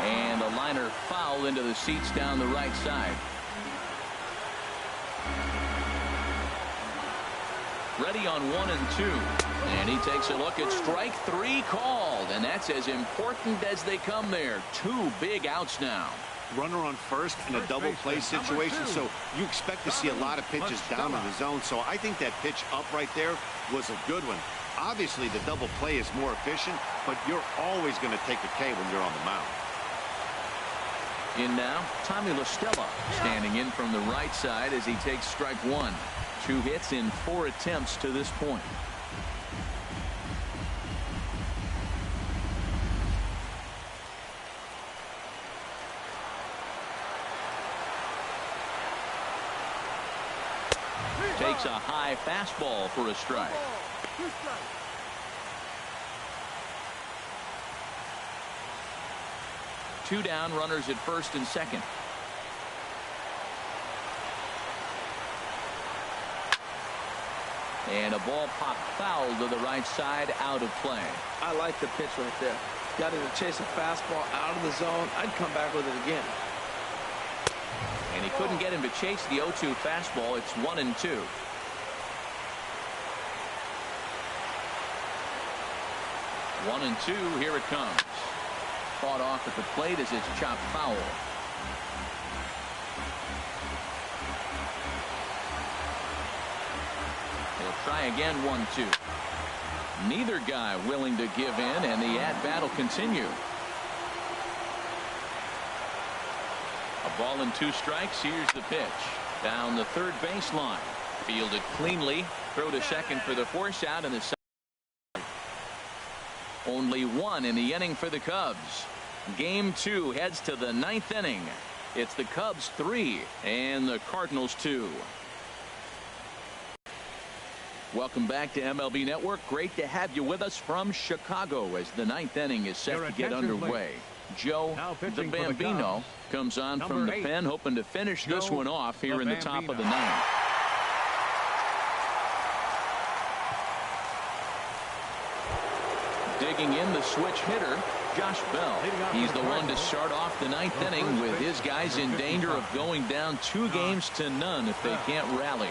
And a liner foul into the seats down the right side. Ready on 1 and 2. And he takes a look at strike 3 called. And that's as important as they come there. 2 big outs now. Runner on first in a double play situation, so you expect to see a lot of pitches down in the zone. So I think that pitch up right there was a good one. Obviously, the double play is more efficient, but you're always going to take a K when you're on the mound. In now, Tommy La Stella standing in from the right side as he takes strike 1. 2 hits in 4 attempts to this point. Takes a high fastball for a strike. 2 down, runners at first and second. And a ball popped foul to the right side, out of play. I like the pitch right there. Got him to chase a fastball out of the zone. I'd come back with it again. And he couldn't get him to chase the 0-2 fastball. It's 1 and 2. One and 2. Here it comes. Fought off at the plate as it's chopped foul. He'll try again. 1-2. Neither guy willing to give in, and the at-bat will continue. A ball and 2 strikes. Here's the pitch. Down the third baseline. Fielded cleanly. Throw to second for the force out, and the only 1 in the inning for the Cubs. Game 2 heads to the 9th inning. It's the Cubs 3 and the Cardinals 2. Welcome back to MLB Network. Great to have you with us from Chicago as the 9th inning is set to get underway. Joe the Bambino comes on from the pen, hoping to finish this one off here in the top of the 9th. Digging in, the switch hitter, Josh Bell. He's the one to start off the 9th inning with his guys in danger of going down 2 games to none if they can't rally.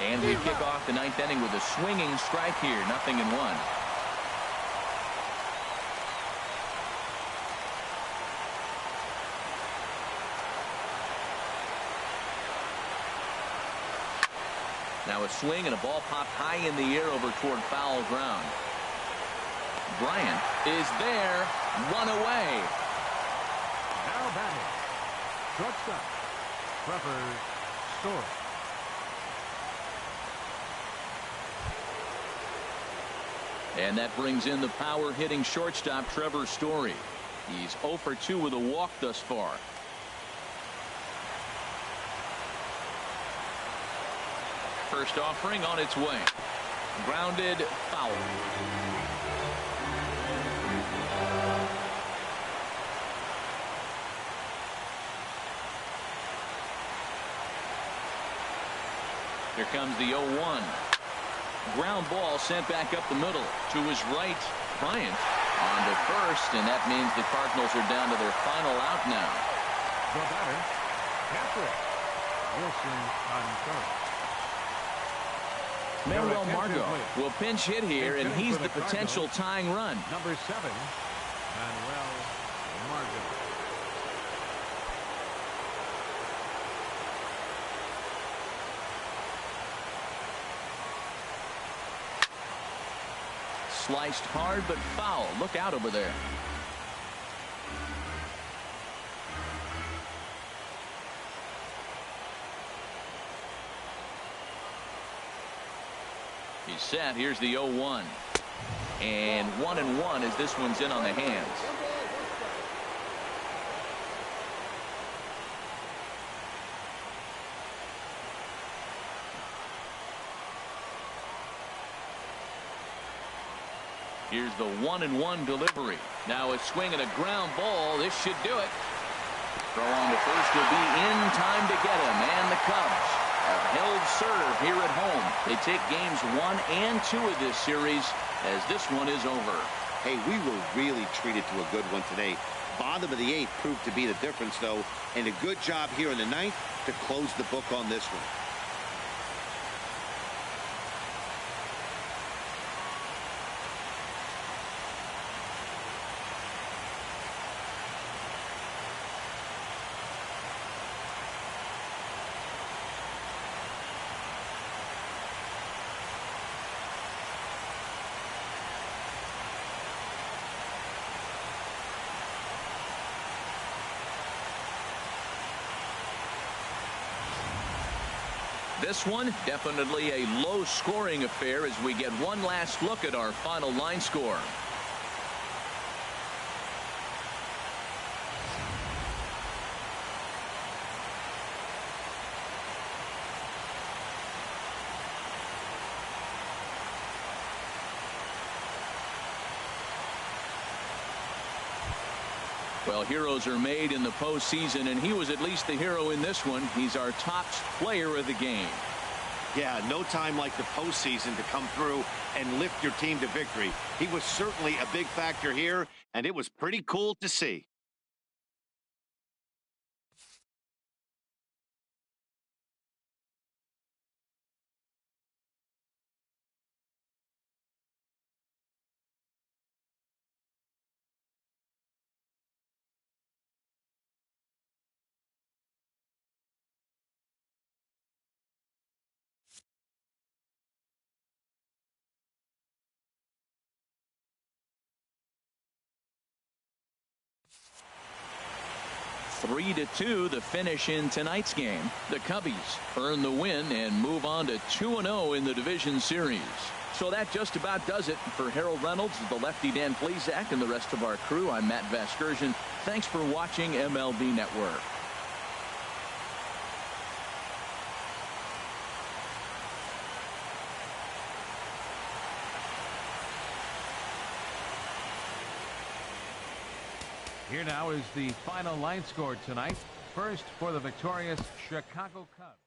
And we kick off the ninth inning with a swinging strike here. 0-1. Now a swing and a ball popped high in the air over toward foul ground. Bryant is there. One away. Now batting. Shortstop. Trevor Story. And that brings in the power hitting shortstop Trevor Story. He's 0 for 2 with a walk thus far. First offering on its way. Grounded foul. Here comes the 0-1. Ground ball sent back up the middle to his right. Bryant on to first, and that means the Cardinals are down to their final out now. The batter, Patrick Wilson on third. Manuel Margot will pinch hit here, and he's the potential tying run. Number 7, Manuel Margot. Sliced hard but foul. Look out over there. He's set. Here's the 0-1. And 1-1 as this one's in on the hands. Here's the 1-1 delivery. Now a swing and a ground ball. This should do it. Throw on to first will be in time to get him. And the Cubs have held serve here at home. They take games 1 and 2 of this series as this one is over. Hey, we were really treated to a good one today. Bottom of the 8th proved to be the difference, though, and a good job here in the 9th to close the book on this one. This one definitely a low-scoring affair as we get one last look at our final line score. Well, heroes are made in the postseason, and he was at least the hero in this one. He's our top player of the game. Yeah, no time like the postseason to come through and lift your team to victory. He was certainly a big factor here, and it was pretty cool to see. Three to 2 the finish in tonight's game. The Cubbies earn the win and move on to 2-0 in the division series. So that just about does it for Harold Reynolds, the lefty Dan Plesac, and the rest of our crew. I'm Matt Vasgersian. Thanks for watching MLB Network. Here now is the final line score tonight. First for the victorious Chicago Cubs.